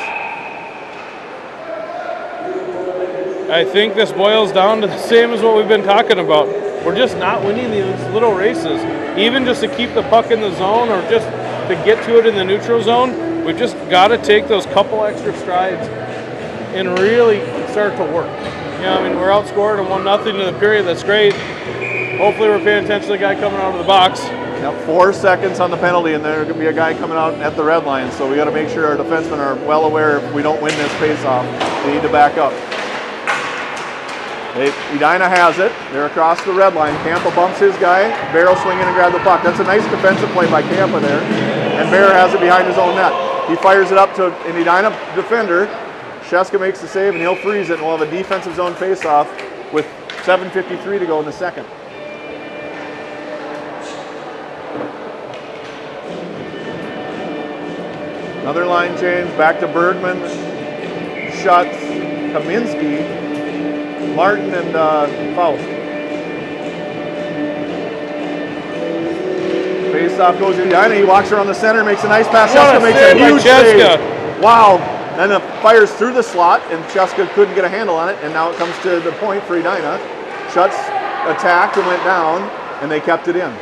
I think this boils down to the same as what we've been talking about. We're just not winning these little races. Even just to keep the puck in the zone or just to get to it in the neutral zone, we've just got to take those couple extra strides and really start to work. You know, I mean, we're outscored and 1-0 in the period. That's great. Hopefully we're paying attention to the guy coming out of the box. Yep, 4 seconds on the penalty, and there's going to be a guy coming out at the red line. So we got to make sure our defensemen are well aware if we don't win this face-off, we need to back up. Edina has it. They're across the red line. Campa bumps his guy. Bear will swing in and grab the puck. That's a nice defensive play by Campa there. And Bear has it behind his own net. He fires it up to an Edina defender. Cheska makes the save, and he'll freeze it, and we'll have a defensive zone face-off with 7:53 to go in the second. Another line change. Back to Bergman. Schutz. Kaminsky. Martin and Faust. Face-off goes to Edina. He walks around the center, makes a nice pass. Cheska makes a huge save. Wow. Then it fires through the slot, and Cheska couldn't get a handle on it, and now it comes to the point for Edina. Schutz attacked and went down, and they kept it in.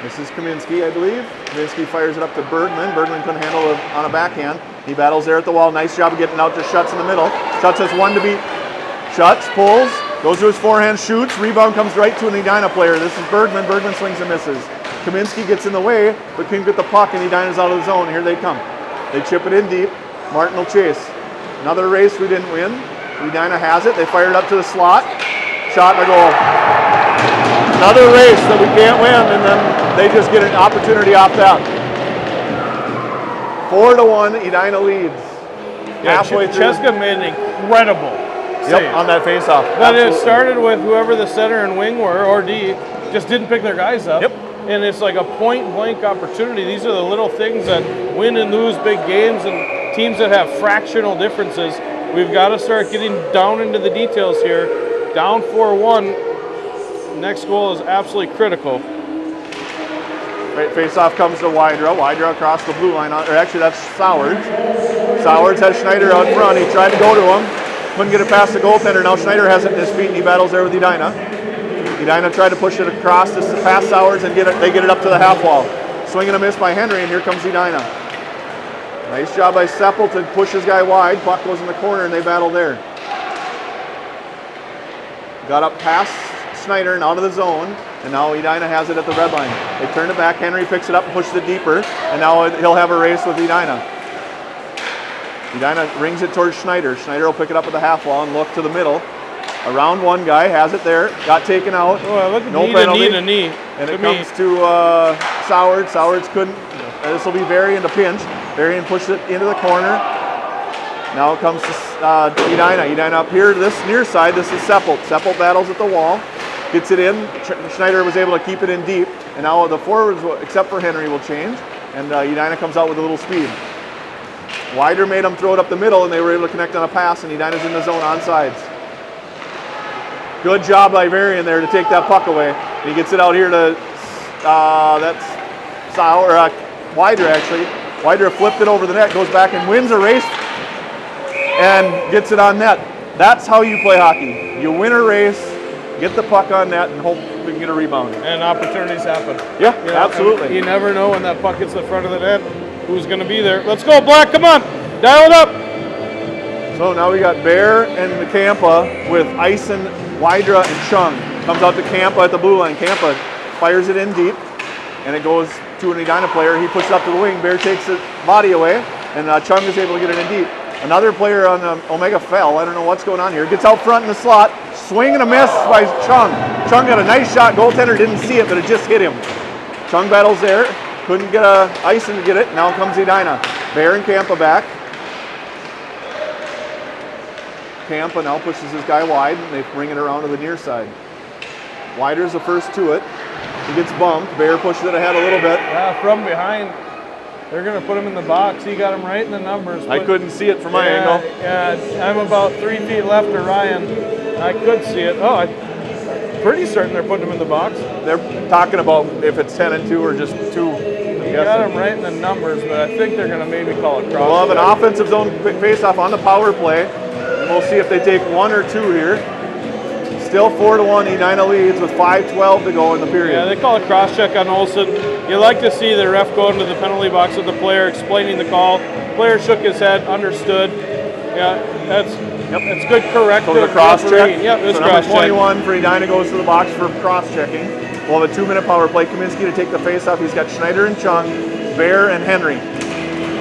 This is Kaminsky, I believe. Kaminsky fires it up to Bergman. Bergman couldn't handle it on a backhand. He battles there at the wall. Nice job of getting out to Schutz in the middle. Schutz has one to beat. Schutz pulls, goes to his forehand, shoots. Rebound comes right to an Edina player. This is Bergman. Bergman swings and misses. Kaminsky gets in the way, but couldn't get the puck, and Edina's out of the zone. Here they come. They chip it in deep. Martin will chase. Another race we didn't win. Edina has it. They fire it up to the slot. Shot and a goal. Another race that we can't win, and then they just get an opportunity off that. 4-1, Edina leads. Yeah, Cheska made an incredible save. On that face-off. But it started with whoever the center and wing were, or D, just didn't pick their guys up. Yep. And it's like a point-blank opportunity. These are the little things that win and lose big games, and teams that have fractional differences. We've got to start getting down into the details here. Down 4-1. Next goal is absolutely critical. Right, face-off comes to Wydra. Wydra across the blue line. Or actually, that's Sowers. Sowers has Schneider out front. He tried to go to him. Couldn't get it past the goaltender. Now Schneider has it in his feet, and he battles there with Edina. Edina tried to push it across to past Sowers, and they get it up to the half wall. Swing and a miss by Henry, and here comes Edina. Nice job by Seppel to push his guy wide. Puck goes in the corner and they battle there. Got up past Schneider and out of the zone, and now Edina has it at the red line. They turn it back, Henry picks it up and pushes it deeper, and now he'll have a race with Edina. Edina rings it towards Schneider. Schneider will pick it up at the half wall and look to the middle. Around one guy, has it there, got taken out. Oh, look at no penalty. knee. And it comes to Soward. Sowards couldn't. This will be Varian to pinch. Varian pushes it into the corner. Now it comes to Edina. Edina up here to this near side. This is Seppel. Seppel battles at the wall. Gets it in. Schneider was able to keep it in deep. And now the forwards, except for Henry, will change. And Edina comes out with a little speed. Wider made them throw it up the middle, and they were able to connect on a pass, and Edina's in the zone on sides. Good job by Varian there to take that puck away. And he gets it out here to, that's Wider actually. Wider flipped it over the net, goes back and wins a race and gets it on net. That's how you play hockey. You win a race, get the puck on net, and hope we can get a rebound. And opportunities happen. Yeah, absolutely. You never know when that puck hits the front of the net, who's going to be there. Let's go, Black, come on, dial it up. So now we got Bear and Campa with Ison, Wydra, and Chung. Comes out to Campa at the blue line. Campa fires it in deep, and it goes to an Edina player. He pushes up to the wing. Bear takes the body away, and Chung is able to get it in deep. Another player on Omega fell. I don't know what's going on here. Gets out front in the slot. Swing and a miss by Chung. Chung got a nice shot. Goaltender didn't see it, but it just hit him. Chung battles there. Couldn't get Ison to get it. Now comes Edina. Bear and Campa back. Campa now pushes his guy wide, and they bring it around to the near side. Wider's the first to it. He gets bumped. Bear pushes it ahead a little bit. Yeah, from behind. They're going to put him in the box. He got him right in the numbers. I couldn't see it from my angle. Yeah, I'm about 3 feet left of Ryan. I could see it. Oh, I'm pretty certain they're putting him in the box. They're talking about if it's 10-2 or just 2. He got him right in the numbers, but I think they're going to maybe call it cross. We'll have an offensive zone face-off on the power play. We'll see if they take 1 or 2 here. Still 4-1, Edina leads with 5:12 to go in the period. Yeah, they call it cross-check on Olsen. You like to see the ref go into the penalty box with the player, explaining the call. Player shook his head, understood. Yeah, that's good corrective. So the cross-check. Yep, it was so cross-check. Number 21 for Edina goes to the box for cross-checking. We'll have a 2-minute power play. Kaminsky to take the face-off. He's got Schneider and Chung, Bear and Henry.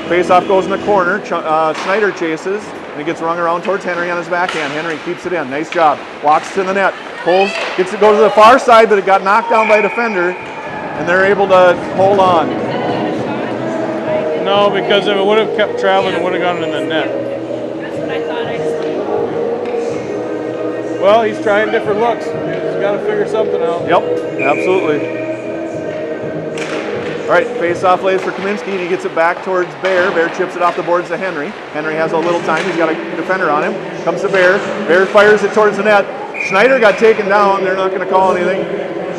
Face-off goes in the corner. Schneider chases. And it gets rung around towards Henry on his backhand. Henry keeps it in. Nice job. Walks to the net. Pulls. Gets it. Goes to the far side, but it got knocked down by a defender. And they're able to hold on. No, because if it would have kept traveling, it would have gone in the net. That's what I thought. I just Well, he's trying different looks. He's got to figure something out. Yep, absolutely. All right, face-off lays for Kaminsky, and he gets it back towards Bear. Bear chips it off the boards to Henry. Henry has a little time. He's got a defender on him. Comes to Bear. Bear fires it towards the net. Schneider got taken down. They're not going to call anything.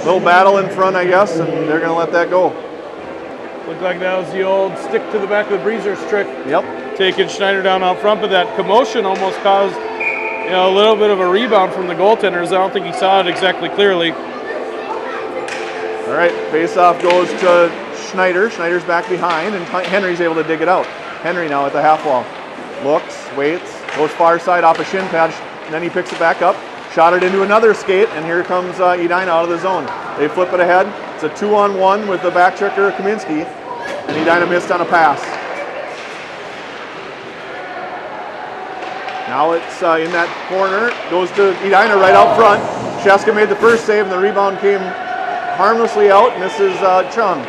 Little battle in front, I guess, and they're going to let that go. Looked like that was the old stick to the back of the breezer's trick. Yep. Taking Schneider down out front, but that commotion almost caused a little bit of a rebound from the goaltenders. I don't think he saw it exactly clearly. All right, face-off goes to Schneider. Schneider's back behind, and Henry's able to dig it out. Henry now at the half wall. Looks, waits, goes far side off a shin pad, and then he picks it back up. Shot it into another skate, and here comes Edina out of the zone. They flip it ahead. It's a 2-on-1 with the back checker Kaminsky, and Edina missed on a pass. Now it's in that corner, goes to Edina right out front. Sheska made the first save, and the rebound came harmlessly out, and this is Chung.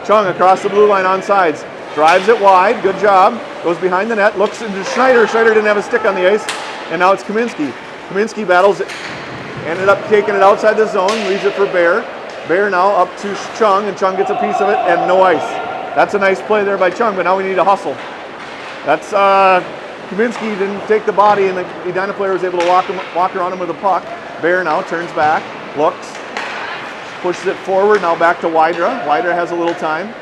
Chung across the blue line on sides. Drives it wide, good job. Goes behind the net, looks into Schneider. Schneider didn't have a stick on the ice, and now it's Kaminsky. Kaminsky battles it, ended up taking it outside the zone, leaves it for Bear. Bear now up to Chung, and Chung gets a piece of it, and no ice. That's a nice play there by Chung, but now we need a hustle. That's Kaminsky didn't take the body, and the Edina player was able to walk around him with a puck. Bear now turns back, looks, pushes it forward, now back to Wydra. Wydra has a little time.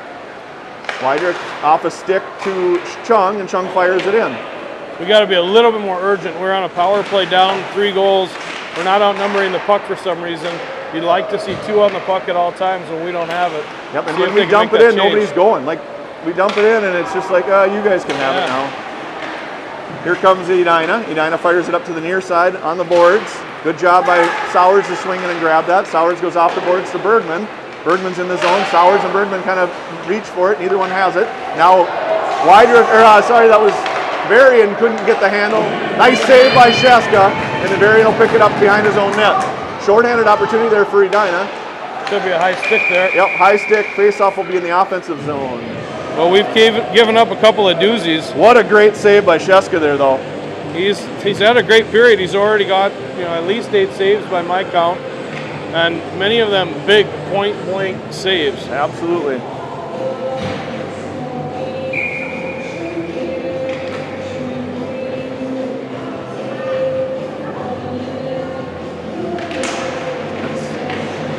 Wydra off a stick to Chung, and Chung fires it in. We got to be a little bit more urgent. We're on a power play down 3 goals. We're not outnumbering the puck for some reason. You'd like to see 2 on the puck at all times when we don't have it. Yep, and when we dump it in, nobody's going. Like we dump it in, and it's just like, you guys can have it now. Here comes Edina. Edina fires it up to the near side on the boards. Good job by Sowers to swing in and grab that. Sowers goes off the boards to Bergman. Bergman's in the zone. Sowers and Bergman kind of reach for it. Neither one has it. Now, that was Varian couldn't get the handle. Nice save by Sheska, and then Varian will pick it up behind his own net. Short-handed opportunity there for Edina. Could be a high stick there. Yep, high stick. Face-off will be in the offensive zone. Well, we've given up a couple of doozies. What a great save by Sheska there, though. He's had a great period. He's already got at least 8 saves by my count, and many of them big point-blank saves. Absolutely.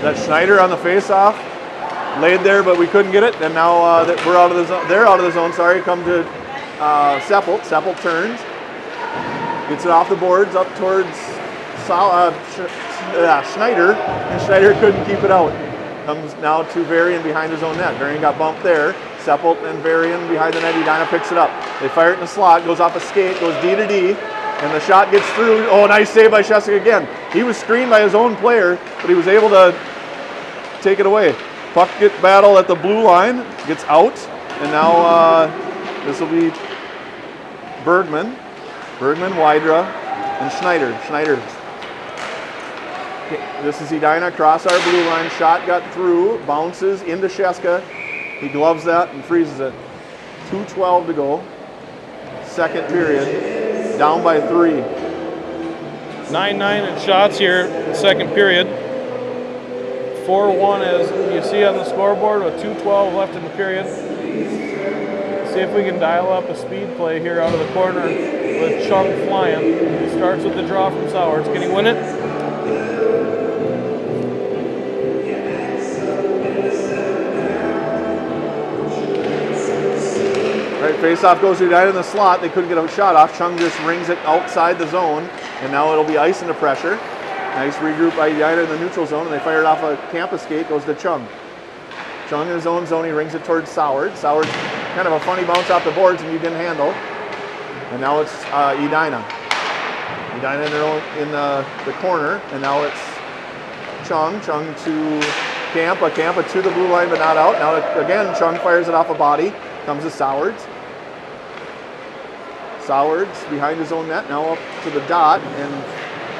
That's Schneider on the face-off. Laid there, but we couldn't get it. And now that we're out of the zone, they're out of the zone. Sorry, come to Seppelt. Seppelt turns, gets it off the boards up towards Schneider, and Schneider couldn't keep it out. Comes now to Varian behind his own net. Varian got bumped there. Seppelt and Varian behind the net. Edina picks it up. They fire it in the slot. Goes off a skate. Goes D to D. And the shot gets through. Oh, nice save by Sheska again. He was screened by his own player, but he was able to take it away. Puck battle at the blue line, gets out, and now this will be Bergman, Wydra, and Schneider. This is Edina across our blue line. Shot got through, bounces into Sheska. He gloves that and freezes it. 2:12 to go. Second period, down by 3. 9-9 in shots here in the second period. 4-1 as you see on the scoreboard with 2:12 left in the period. See if we can dial up a speed play here out of the corner with Chung flying. He starts with the draw from Sowers. Can he win it? Right, face-off goes to Edina in the slot. They couldn't get a shot off. Chung just rings it outside the zone, and now it'll be ice into pressure. Nice regroup by Edina in the neutral zone, and they fired off a campus skate, goes to Chung. Chung in his own zone, he rings it towards Sowers. Sowers, kind of a funny bounce off the boards, and he didn't handle. And now it's Edina. Edina in the corner, and now it's Chung. Chung to Campa to the blue line, but not out. Now again, Chung fires it off a body. Comes to Sowers. Sowers behind his own net, now up to the dot, and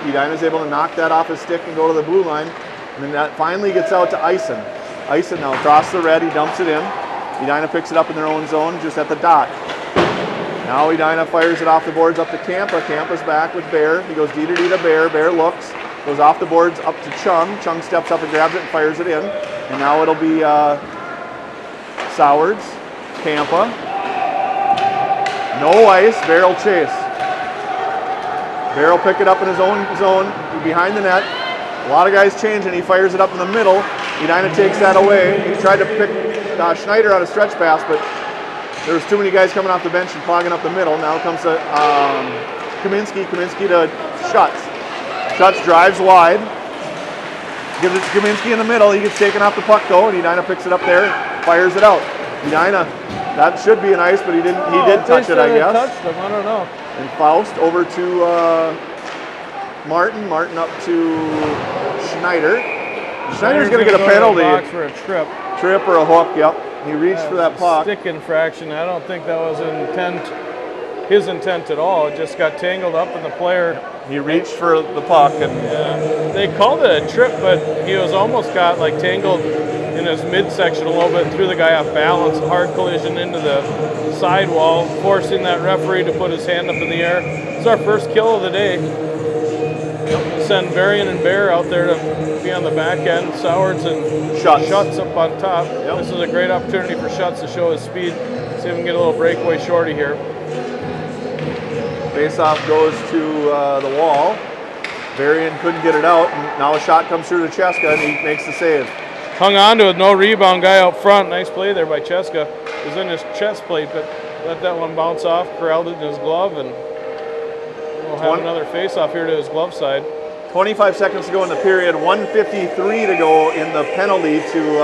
Edina's able to knock that off his stick and go to the blue line. And then that finally gets out to Eisen. Eisen now across the red, he dumps it in. Edina picks it up in their own zone, just at the dot. Now Edina fires it off the boards up to Campa. Campa's back with Bear. He goes D to D to Bear. Bear looks, goes off the boards up to Chung. Chung steps up and grabs it and fires it in. And now it'll be Sowers, Campa. No ice, Bear will chase. Bear will pick it up in his own zone, behind the net. A lot of guys change, and he fires it up in the middle. Edina takes that away. He tried to pick Schneider on a stretch pass, but there was too many guys coming off the bench and clogging up the middle. Now comes to Kaminsky. Kaminsky to Schutz. Schutz drives wide. Gives it to Kaminsky in the middle. He gets taken off the puck though, and Edina picks it up there, fires it out. Edina, that should be an ice, but he didn't. He did touch it, I guess. Touched him. I don't know. And Faust over to Martin. Martin up to Schneider. Schneider's going to get a penalty. Box for a Trip or a hook, yep. He reached for that puck. Stick infraction. I don't think that was his intent at all. It just got tangled up in the player. He reached for the puck. And they called it a trip, but he was almost got like tangled in his midsection a little bit and threw the guy off balance. A hard collision into the sidewall, forcing that referee to put his hand up in the air. It's our first kill of the day. Send Varian and Bear out there to be on the back end. Sowers and Schutz up on top. Yep. This is a great opportunity for Schutz to show his speed. See if we can get a little breakaway shorty here. Face-off goes to the wall. Varian couldn't get it out, and now a shot comes through to Cheska, and he makes the save. Hung on to it, no rebound, guy out front. Nice play there by Cheska. It was in his chest plate, but let that one bounce off, corralled it in his glove, and we'll have another face-off here to his glove side. 25 seconds to go in the period, 1:53 to go in the penalty to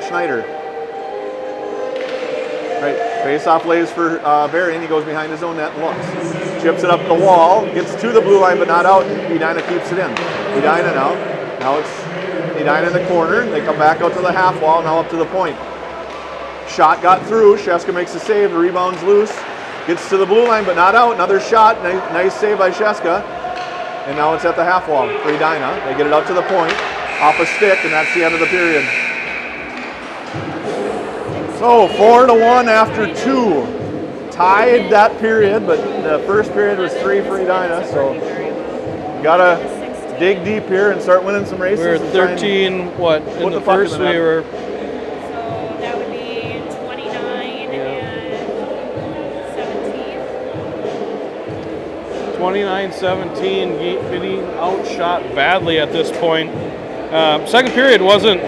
Schneider. Right, face-off lays for Varian. He goes behind his own net and looks. Chips it up the wall, gets to the blue line but not out. Edina keeps it in. Edina now. Now it's Edina in the corner. They come back out to the half wall, now up to the point. Shot got through. Sheska makes the save. The rebound's loose. Gets to the blue line but not out. Another shot. Nice save by Sheska. And now it's at the half wall for Edina. They get it out to the point. Off a stick, and that's the end of the period. So 4-1 after 2. Tied that period, but the first period was 3 for Edina, so gotta dig deep here and start winning some races. We were 13, what? In the first we were... So that would be 29 and 17. 29-17, getting outshot badly at this point. Second period wasn't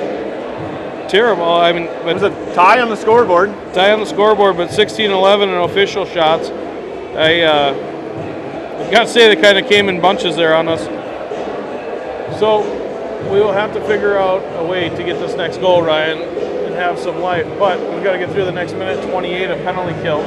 terrible. I mean, but it was a tie on the scoreboard. Tie on the scoreboard, but 16-11 in official shots. I got to say they kind of came in bunches there on us. So we will have to figure out a way to get this next goal, Ryan, and have some life. But we've got to get through the next minute 28 of penalty kill.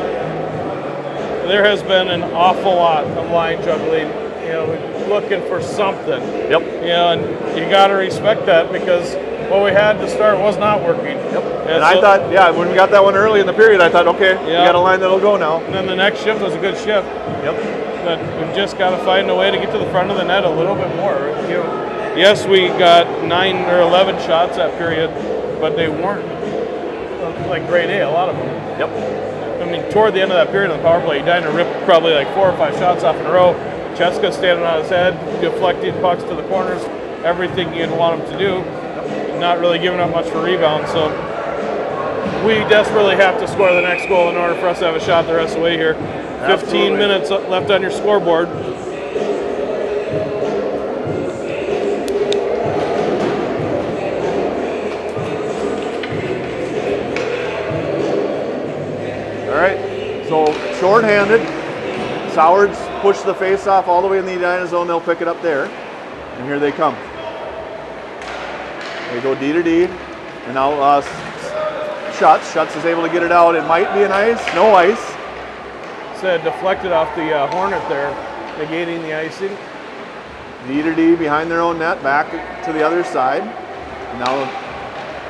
There has been an awful lot of line juggling, you know, looking for something. Yep. You know, and you got to respect that because what we had to start was not working. Yep. And I thought, yeah, when we got that one early in the period, I thought, okay, we got a line that'll go now. And then the next shift was a good shift. Yep. But we've just got to find a way to get to the front of the net a little bit more. You know, yes, we got 9 or 11 shots that period, but they weren't like grade A, a lot of them. Yep. I mean, toward the end of that period on the power play, Edina ripped probably like 4 or 5 shots off in a row. Cheska standing on his head, deflecting pucks to the corners, everything you'd want him to do. Not really giving up much for rebounds, so we desperately have to score the next goal in order for us to have a shot the rest of the way here. Absolutely. 15 minutes left on your scoreboard. All right, so shorthanded. Sowards push the face-off all the way in the Edina zone. They'll pick it up there, and here they come. They go D to D, and now Schutz. Schutz is able to get it out. It might be an ice, no ice. Said deflected off the Hornet there, negating the icing. D to D behind their own net, back to the other side. And now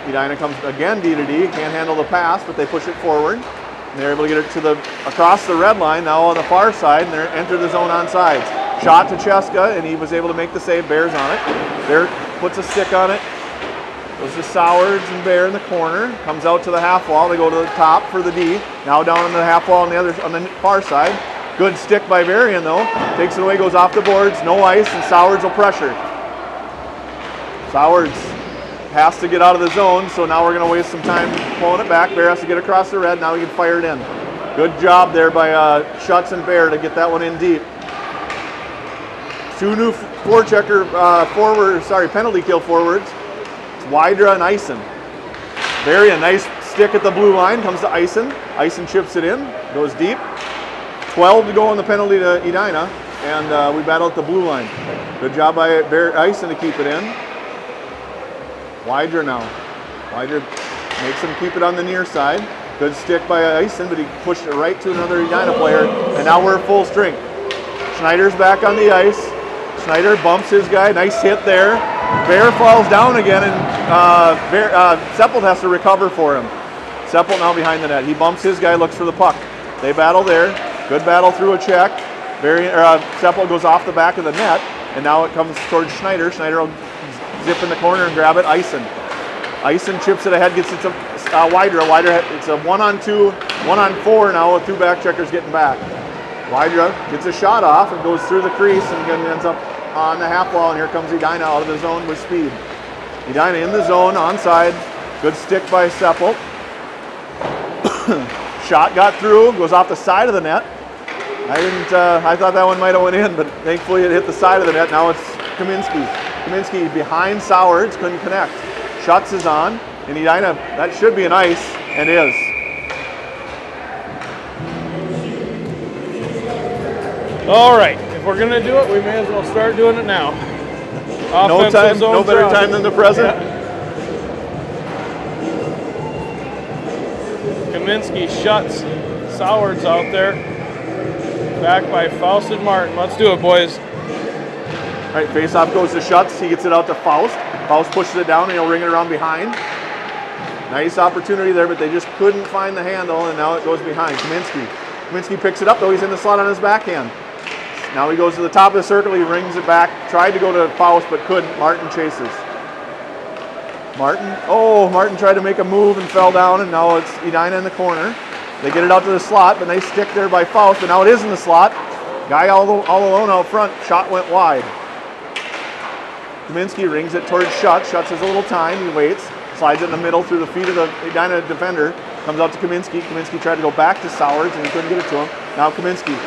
Edina comes again D to D, can't handle the pass, but they push it forward. And they're able to get it to across the red line, now on the far side, and they're enter the zone on sides. Shot to Cheska, and he was able to make the save. Bear's on it. Bear puts a stick on it. Goes to Sowards and Bear in the corner. Comes out to the half wall. They go to the top for the D. Now down on the half wall on the far side. Good stick by Varian though. Takes it away, goes off the boards. No ice, and Sowards will pressure. Sowards has to get out of the zone, so now we're going to waste some time pulling it back. Bear has to get across the red. Now we can fire it in. Good job there by Schutz and Bear to get that one in deep. 2 new penalty kill forwards. Wydra and Ison. Varian, nice stick at the blue line, comes to Ison. Ison chips it in, goes deep. 12 to go on the penalty to Edina, and we battle at the blue line. Good job by Ison to keep it in. Wydra now. Wydra makes him keep it on the near side. Good stick by Ison, but he pushed it right to another Edina player, and now we're full strength. Schneider's back on the ice. Schneider bumps his guy, nice hit there. Bear falls down again, and Seppelt has to recover for him. Seppelt now behind the net. He bumps his guy, looks for the puck. They battle there. Good battle through a check. Seppelt goes off the back of the net, and now it comes towards Schneider. Schneider will zip in the corner and grab it. Ison chips it ahead, gets it to Wydra. It's a 1-on-2, 1-on-4 now with 2 back checkers getting back. Wydra gets a shot off and goes through the crease and again ends up on the half wall, and here comes Edina out of the zone with speed. Edina in the zone, onside. Good stick by Seppelt. Shot got through, goes off the side of the net. I thought that one might have went in, but thankfully it hit the side of the net. Now it's Kaminsky. Kaminsky behind Sowards, couldn't connect. Schutz is on, and Edina, that should be an ice, and is. All right, if we're gonna do it, we may as well start doing it now. No better time than the present. Yeah. Kaminsky shuts Sowards out there. Back by Faust and Martin. Let's do it, boys. All right, face-off goes to Schutz. He gets it out to Faust. Faust pushes it down and he'll ring it around behind. Nice opportunity there, but they just couldn't find the handle, and now it goes behind. Kaminsky picks it up, though he's in the slot on his backhand. Now he goes to the top of the circle, he rings it back. Tried to go to Faust, but couldn't. Martin chases. Martin tried to make a move and fell down, and now it's Edina in the corner. They get it out to the slot, but they stick there by Faust, and now it is in the slot. Guy all alone out front. Shot went wide. Kaminsky rings it towards Schutz. Schutz has a little time. He waits. Slides it in the middle through the feet of the Edina defender. Comes out to Kaminsky. Kaminsky tried to go back to Sowards, and he couldn't get it to him. Now Kaminsky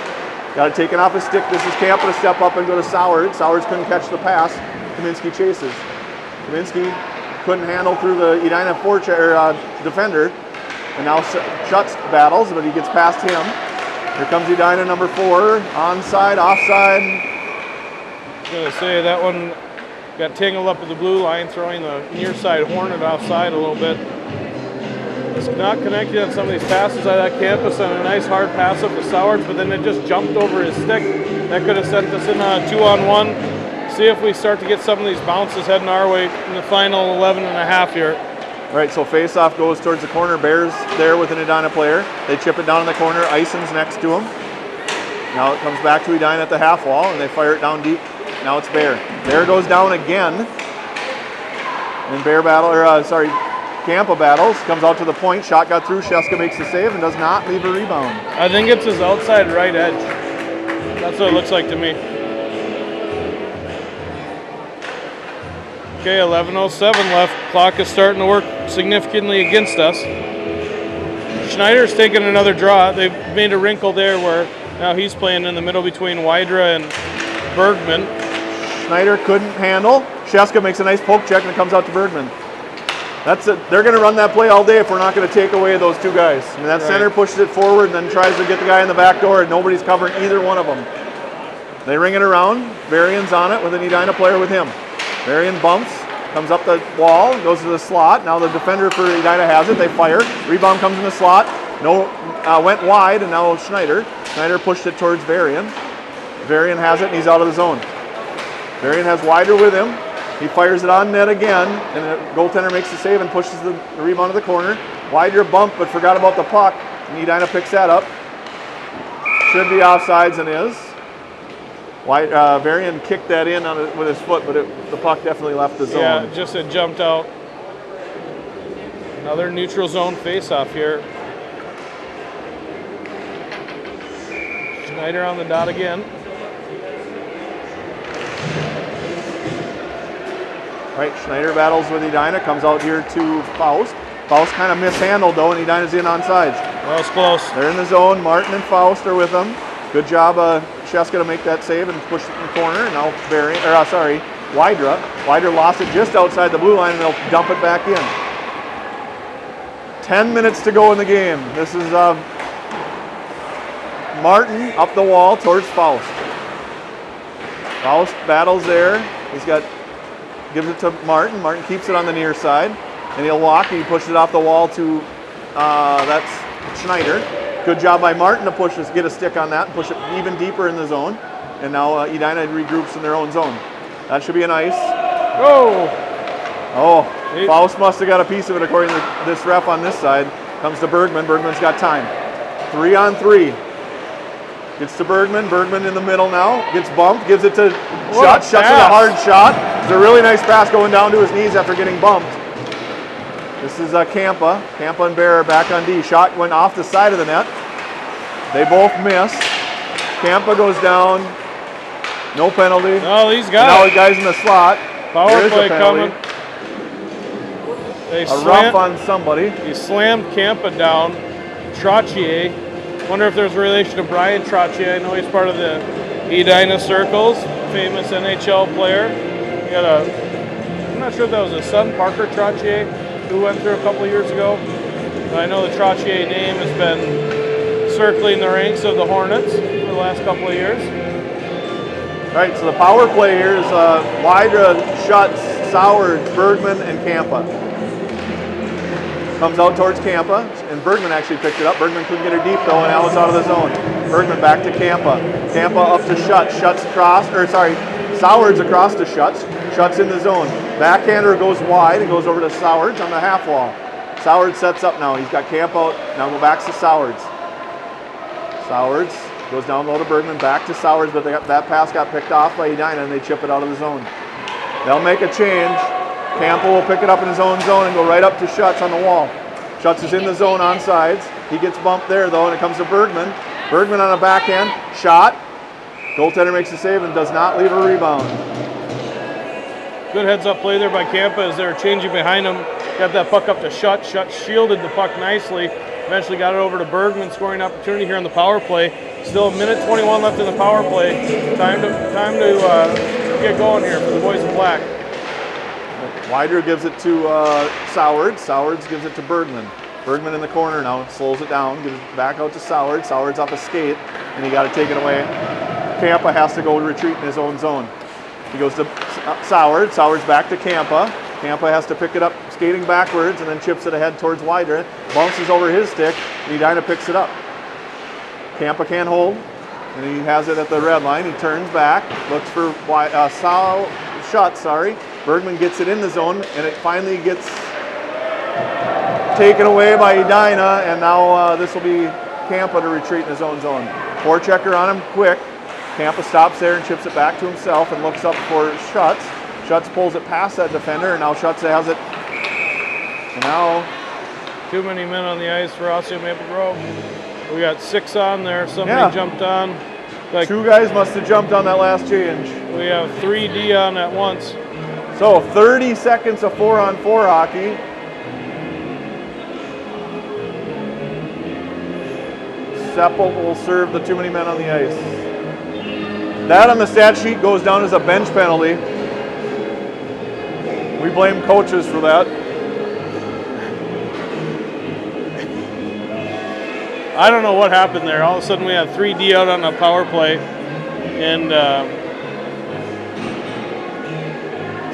got it taken off his stick. This is Campa to step up and go to Sowards. Sowards couldn't catch the pass. Kaminsky chases. Kaminsky couldn't handle through the Edina defender. And now Schutz battles, but he gets past him. Here comes Edina number 4. Onside, offside. I was going to say that one got tangled up with the blue line, throwing the near side Hornet offside a little bit. It's not connected on some of these passes. I thought Campus on a nice hard pass up to Sowards, but then it just jumped over his stick. That could have sent us in a 2-on-1. See if we start to get some of these bounces heading our way in the final 11 and a half here. All right, so face-off goes towards the corner. Bears there with an Edina player. They chip it down in the corner. Ison's next to him. Now it comes back to Edina at the half wall, and they fire it down deep. Now it's Bear. Bear goes down again. And Campa battles. Comes out to the point. Shot got through. Sheska makes the save and does not leave a rebound. I think it's his outside right edge. That's what it looks like to me. Okay, 11:07 left. Clock is starting to work significantly against us. Schneider's taking another draw. They've made a wrinkle there where now he's playing in the middle between Wydra and Bergman. Schneider couldn't handle. Sheska makes a nice poke check and it comes out to Bergman. That's it. They're going to run that play all day if we're not going to take away those two guys. I mean, that center pushes it forward and then tries to get the guy in the back door, and nobody's covering either one of them. They ring it around. Varian's on it with an Edina player with him. Varian bumps, comes up the wall, goes to the slot. Now the defender for Edina has it. They fire. Rebound comes in the slot. Went wide, and now Schneider. Schneider pushed it towards Varian. Varian has it, and he's out of the zone. Varian has Wider with him. He fires it on net again, and the goaltender makes the save and pushes the rebound to the corner. Wider bumped, but forgot about the puck, and Edina picks that up. Should be offsides and is. Varian kicked that in with his foot, but the puck definitely left the zone. Yeah, just it jumped out. Another neutral zone face-off here. Schneider on the dot again. Right, Schneider battles with Edina, comes out here to Faust. Faust kind of mishandled though, and Edina's in on sides. That was close. They're in the zone. Martin and Faust are with them. Good job, Sheska to make that save and push it in the corner. And now Wydra. Wydra lost it just outside the blue line, and they'll dump it back in. 10 minutes to go in the game. This is Martin up the wall towards Faust. Faust battles there. Gives it to Martin. Martin keeps it on the near side, and he'll walk. He pushes it off the wall to that's Schneider. Good job by Martin to get a stick on that and push it even deeper in the zone. And now Edina regroups in their own zone. That should be an ice. Oh, Faust must have got a piece of it according to this ref on this side. Comes to Bergman. Bergman's got time. 3-on-3. Gets to Bergman. Bergman in the middle now. Gets bumped. Gives it to Schutz. Schutz with a hard shot. It's a really nice pass going down to his knees after getting bumped. This is Campa. Campa and Bear are back on D. Shot went off the side of the net. They both miss. Campa goes down. No penalty. No, he's got now it. the guy's in the slot. Power play coming. Rough on somebody. He slammed Campa down. Trottier. Wonder if there's a relation to Brian Trottier. I know he's part of the Edina circles. Famous NHL player. I'm not sure if that was his son, Parker Trottier, who went through a couple of years ago. But I know the Trottier name has been circling the ranks of the Hornets for the last couple of years. All right, so the power play here is Wydra, Schutz, Sowards, Bergman, and Campa. Comes out towards Campa, and Bergman actually picked it up. Bergman couldn't get her deep though, and now it's out of the zone. Bergman back to Campa. Campa up to Schutz. Schutz across, or sorry, Sowards across to Schutz. Schutz in the zone. Backhander goes wide and goes over to Sowards on the half wall. Sowards sets up now. He's got Campa out. Now go back to Sowards. Sowards goes down low to Bergman, back to Sowards, but that pass got picked off by Edina and they chip it out of the zone. They'll make a change. Campa will pick it up in his own zone and go right up to Schutz on the wall. Schutz is in the zone on sides. He gets bumped there though, and it comes to Bergman. Bergman on a backhand, shot. Goaltender makes a save and does not leave a rebound. Good heads-up play there by Campa as they're changing behind him. Got that puck up to Schutz. Schutz shielded the puck nicely. Eventually got it over to Bergman, scoring opportunity here on the power play. Still a minute 21 left in the power play. Time to get going here for the boys in black. Wider gives it to Sowards. Sowards gives it to Bergman. Bergman in the corner now, slows it down, gives it back out to Sowards. Sowards off a skate, and he got to take it away. Campa has to go retreat in his own zone. He goes to Sowards. Sowards back to Campa. Campa has to pick it up, skating backwards, and then chips it ahead towards Wider. Bounces over his stick, and Edina picks it up. Campa can't hold, and he has it at the red line. He turns back, looks for Schutz, sorry. Bergman gets it in the zone, and it finally gets taken away by Edina, and now this will be Campa to retreat in his own zone. Forechecker on him, quick. Campa stops there and chips it back to himself and looks up for Schutz. Schutz pulls it past that defender, and now Schutz has it. And now, too many men on the ice for Osseo Maple Grove. We got 6 on there. Somebody jumped on. Like, 2 guys must have jumped on that last change. We have 3 D on at once. So 30 seconds of 4-on-4 hockey. Seppel will serve the too many men on the ice. That on the stat sheet goes down as a bench penalty. We blame coaches for that. I don't know what happened there. All of a sudden we had 3 D out on a power play, and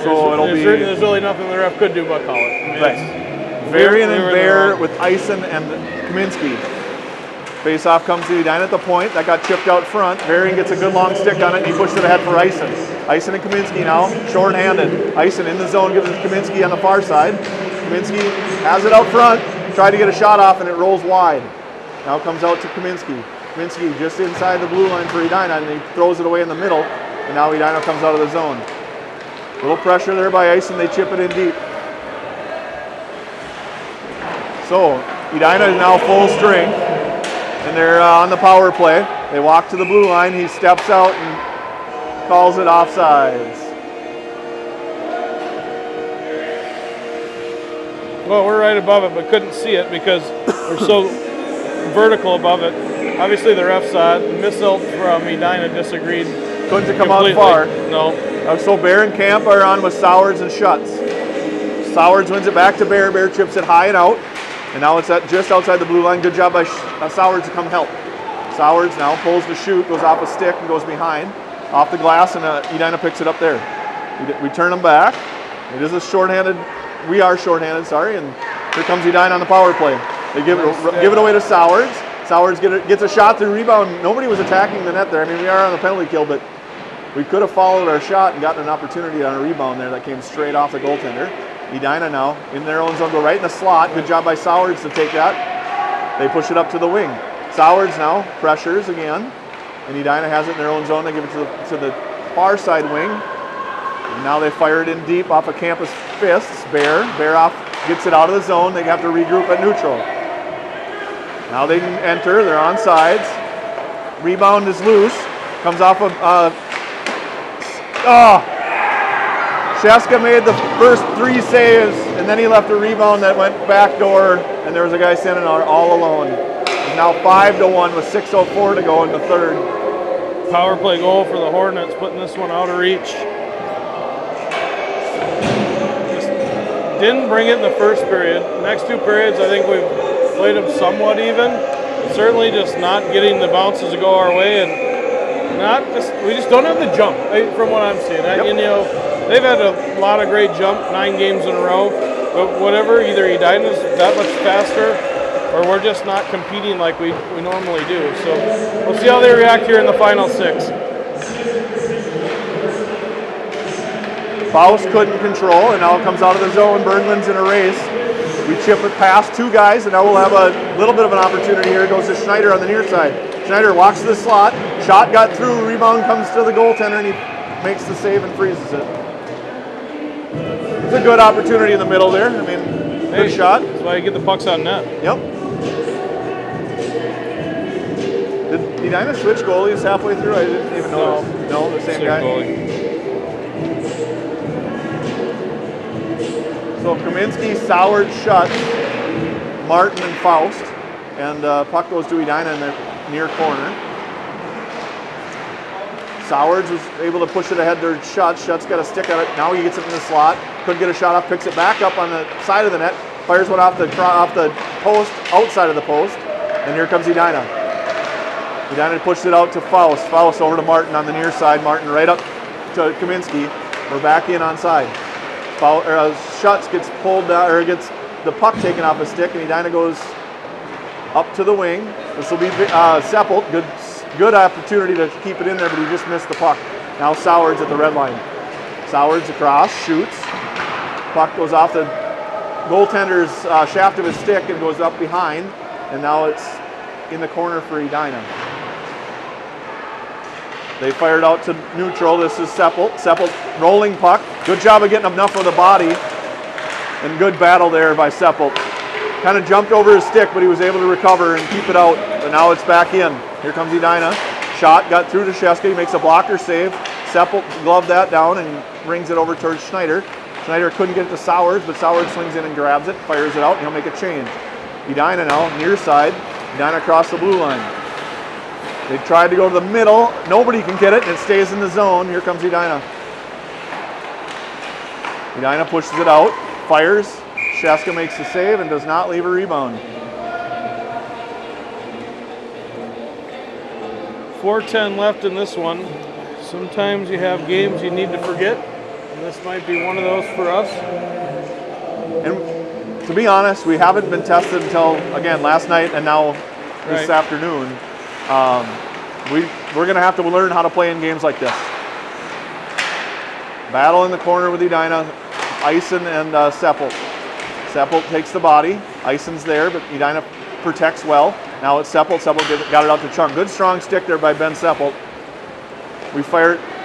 so it'll be. There's really nothing the ref could do but call it. I mean, right. Varian and Bear with Eisen and Kaminsky. Face-off comes to Edina at the point. That got chipped out front. Varian gets a good long stick on it, and he pushed it ahead for Eisen. Eisen and Kaminsky now, short-handed. Eisen in the zone, gives it to Kaminsky on the far side. Kaminsky has it out front, tried to get a shot off, and it rolls wide. Now comes out to Kaminsky. Kaminsky just inside the blue line for Edina, and he throws it away in the middle, and now Edina comes out of the zone. A little pressure there by Eisen, they chip it in deep. So, Edina is now full strength, and they're on the power play. They walk to the blue line, he steps out and calls it offsides. Well, we're right above it, but couldn't see it because we're so vertical above it. Obviously the ref saw it. Missile from Edina disagreed. Couldn't have come out far. No. So Bear and Camp are on with Sowards and Schutz. Sowards wins it back to Bear. Bear chips it high and out. And now it's just outside the blue line. Good job by Sowards to come help. Sowards now pulls the shoot, goes off a stick and goes behind. Off the glass, and Edina picks it up there. We turn them back. It is a shorthanded. We are shorthanded, sorry. And here comes Edina on the power play. They give it away to Sowards. Sowards gets a shot through rebound. Nobody was attacking the net there. I mean, we are on the penalty kill, but we could have followed our shot and gotten an opportunity on a rebound there that came straight off the goaltender. Edina now in their own zone, go right in the slot. Good job by Sowards to take that. They push it up to the wing. Sowards now pressures again, and Edina has it in their own zone. They give it to the far side wing. And now they fire it in deep off of Campus fists. Bear off, gets it out of the zone. They have to regroup at neutral. Now they can enter, they're on sides. Rebound is loose. Comes off of, Sheska made the first 3 saves, and then he left a rebound that went backdoor, and there was a guy standing there all alone. It's now 5-1 with 6:04 to go in the third. Power play goal for the Hornets, putting this one out of reach. Just didn't bring it in the first period. Next 2 periods, I think we've played them somewhat even. Certainly just not getting the bounces to go our way, and we just don't have the jump from what I'm seeing. Yep. You know, they've had a lot of great jump, 9 games in a row. But whatever, either Edina's that much faster or we're just not competing like we normally do. So we'll see how they react here in the final 6. Faust couldn't control, and now it comes out of the zone. Bergman's in a race. We chip it past 2 guys, and now we'll have a little bit of an opportunity here. It goes to Schneider on the near side. Schneider walks to the slot. Shot got through. Rebound comes to the goaltender, and he makes the save and freezes it. It's a good opportunity in the middle there. I mean, good shot. That's why you get the pucks on net. Yep. Did Edina switch goalies halfway through? I didn't even notice. No, the same guy. Goalie. So Kaminsky, Soward, Schutt, Martin, and Faust. And puck goes to Edina in the near corner. Sowards was able to push it ahead to Schutt. Schutt's got a stick on it. Now he gets it in the slot. Couldn't get a shot off. Picks it back up on the side of the net. Fires one off the post, outside of the post. And here comes Edina. Edina pushed it out to Faust. Faust over to Martin on the near side. Martin right up to Kaminsky. We're back in on side. Schutt gets pulled down, or gets the puck taken off his stick, and Edina goes up to the wing. This will be Seppelt. Good opportunity to keep it in there, but he just missed the puck. Now Sowards at the red line. Sowards across, shoots. Puck goes off the goaltender's shaft of his stick and goes up behind, and now it's in the corner for Edina. They fired out to neutral. This is Seppelt. Seppelt rolling puck. Good job of getting enough of the body. And good battle there by Seppelt. Kind of jumped over his stick, but he was able to recover and keep it out. But now it's back in. Here comes Edina. Shot got through to Sheska. He makes a blocker save. Seppelt gloved that down and brings it over towards Schneider. Schneider couldn't get it to Sowards, but Sowards swings in and grabs it, fires it out, and he'll make a change. Edina now, near side. Edina across the blue line. They tried to go to the middle. Nobody can get it, and it stays in the zone. Here comes Edina. Edina pushes it out, fires. Sheska makes the save and does not leave a rebound. 4:10 left in this one. Sometimes you have games you need to forget, and this might be one of those for us. And to be honest, we haven't been tested until, again, last night and now this afternoon. We're going to have to learn how to play in games like this. Battle in the corner with Edina, Eisen and Seppelt. Seppelt takes the body. Eisen's there, but Edina protects well. Now it's Seppelt. Seppelt got it out to Chung. Good strong stick there by Ben Seppelt.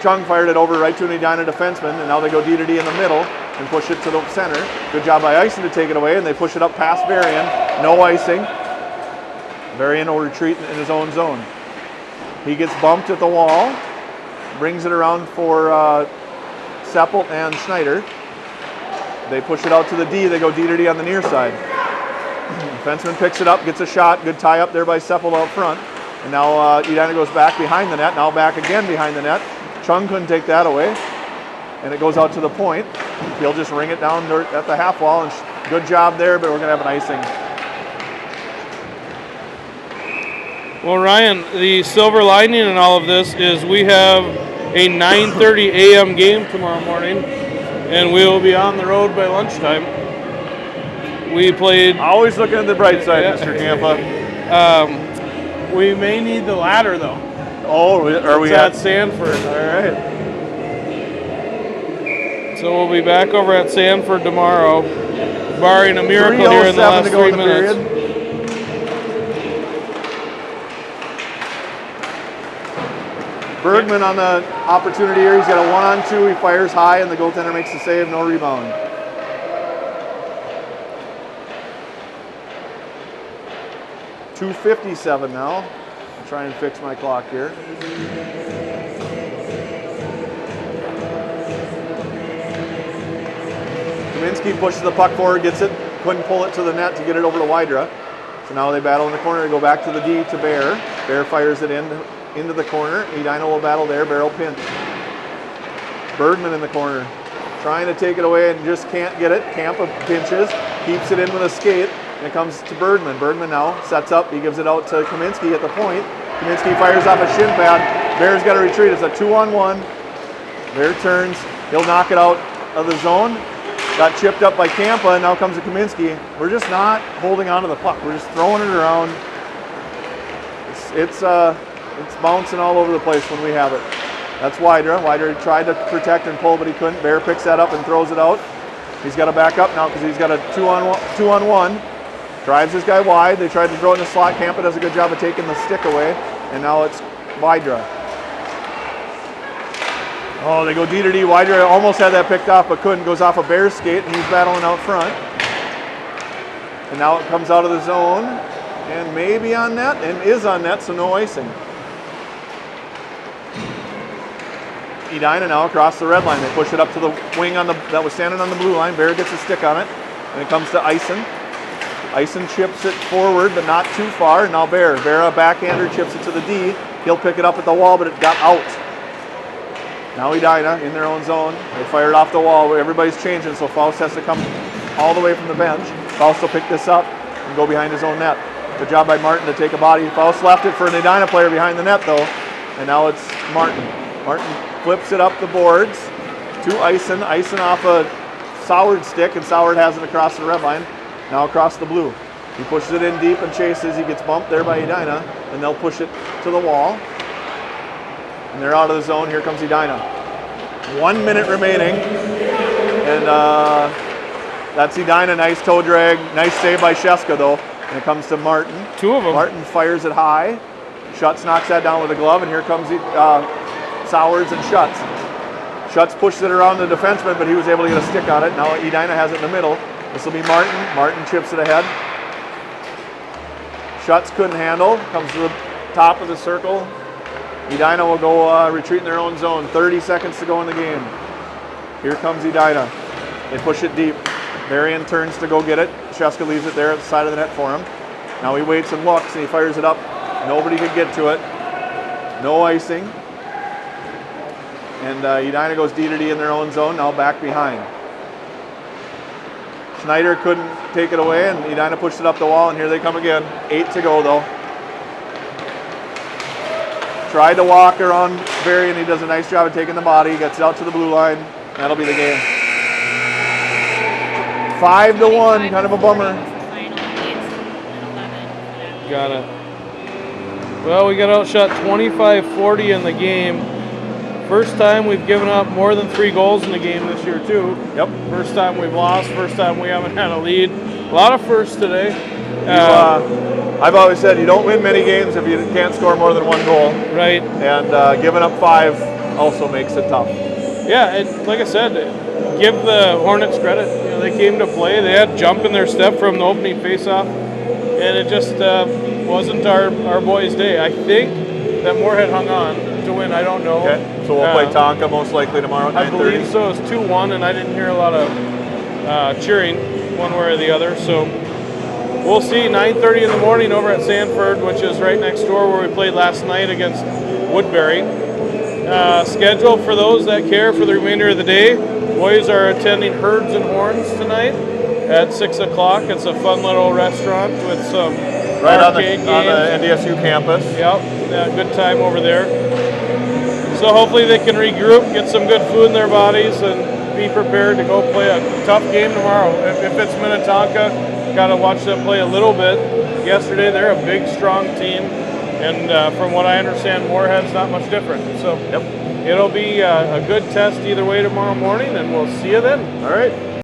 Chung fired it over right to an Edina defenseman, and now they go D-to-D in the middle and push it to the center. Good job by Eisen to take it away, and they push it up past Varian. No icing. Varian will retreat in his own zone. He gets bumped at the wall, brings it around for Seppelt and Schneider. They push it out to the D. They go D-to-D on the near side. Defenseman picks it up, gets a shot. Good tie up there by Seppelt out front. And now Edina goes back behind the net. Now back again behind the net. Chung couldn't take that away. And it goes out to the point. He'll just ring it down at the half wall. And good job there, but we're going to have an icing. Well, Ryan, the silver lining in all of this is we have a 9:30 a.m. game tomorrow morning, and we will be on the road by lunchtime. We played... Always looking at the bright side, Mr. Campa. We may need the ladder, though. Oh, are we at Sanford? All right. So we'll be back over at Sanford tomorrow, barring a miracle here in the last 3 minutes. Bergman on the opportunity here. He's got a 1-on-2. He fires high, and the goaltender makes the save. No rebound. .257 now. I'll try and fix my clock here. Kaminsky pushes the puck forward, gets it, couldn't pull it to the net to get it over to Wydra. So now they battle in the corner. They go back to the D to Bear. Bear fires it into the corner. Edina will battle there. Bear will pinch. Bergman in the corner, trying to take it away and just can't get it. Campa pinches, keeps it in with a skate, and it comes to Bergman. Bergman now sets up. He gives it out to Kaminsky at the point. Kaminsky fires off a shin pad. Bear's got to retreat. It's a 2-on-1. Bear turns. He'll knock it out of the zone. Got chipped up by Kampa, and now comes to Kaminsky. We're just not holding on to the puck. We're just throwing it around. It's bouncing all over the place when we have it. That's Wydra. Wydra tried to protect and pull, but he couldn't. Bear picks that up and throws it out. He's got to back up now because he's got a two-on-one. Drives this guy wide. They tried to throw it in the slot. Kampa does a good job of taking the stick away, and now it's Wydra. Oh, they go D to D. Wydra almost had that picked off, but couldn't. Goes off a Bear's skate, and he's battling out front. And now it comes out of the zone, and maybe on net, and is on net, so no icing. Edina now across the red line. They push it up to the wing that was standing on the blue line. Bear gets a stick on it, and it comes to Ison. Ison chips it forward, but not too far. Now Bear a backhander chips it to the D. He'll pick it up at the wall, but it got out. Now Edina in their own zone. They fire it off the wall. Everybody's changing, so Faust has to come all the way from the bench. Faust will pick this up and go behind his own net. Good job by Martin to take a body. Faust left it for an Edina player behind the net, though. And now it's Martin. Martin flips it up the boards to Ison. Ison off a Soward stick, and Soward has it across the red line. Now across the blue. He pushes it in deep and chases. He gets bumped there by Edina, and they'll push it to the wall. And they're out of the zone. Here comes Edina. 1 minute remaining. And that's Edina. Nice toe drag. Nice save by Sheska, though. And it comes to Martin. Two of them. Martin fires it high. Schutz knocks that down with a glove, and here comes Sowards and Schutz. Schutz pushes it around the defenseman, but he was able to get a stick on it. Now Edina has it in the middle. This will be Martin. Martin chips it ahead. Schutz couldn't handle. Comes to the top of the circle. Edina will go retreat in their own zone. 30 seconds to go in the game. Here comes Edina. They push it deep. Marion turns to go get it. Sheska leaves it there at the side of the net for him. Now he waits and looks, and he fires it up. Nobody could get to it. No icing. And Edina goes D to D in their own zone, now back behind. Schneider couldn't take it away, and Edina pushed it up the wall, and here they come again. 8 to go, though. Tried to walk around Barry, and he does a nice job of taking the body. Gets it out to the blue line. That'll be the game. 5-1, kind of a bummer. Got it. Well, we got outshot 25-40 in the game. First time we've given up more than 3 goals in the game this year, too. Yep. First time we've lost. First time we haven't had a lead. A lot of firsts today. I've always said you don't win many games if you can't score more than 1 goal. Right. And giving up 5 also makes it tough. Yeah, and like I said, give the Hornets credit. You know, they came to play. They had jump in their step from the opening faceoff, and it just wasn't our boys' day. I think that Moorhead hung on to win. I don't know. Okay, so we'll play Tonka most likely tomorrow at 9:30. I believe so. It's 2-1, and I didn't hear a lot of cheering one way or the other. So we'll see. 9:30 in the morning over at Sanford, which is right next door where we played last night against Woodbury. Scheduled for those that care for the remainder of the day. Boys are attending Herds and Horns tonight at 6 o'clock. It's a fun little restaurant with some arcade games. On the NDSU campus. Yep, yeah, good time over there. So hopefully they can regroup, get some good food in their bodies, and be prepared to go play a tough game tomorrow. If it's Minnetonka, got to watch them play a little bit. Yesterday, they're a big, strong team, and from what I understand, Moorhead's not much different. So it'll be a good test either way tomorrow morning, and we'll see you then. All right.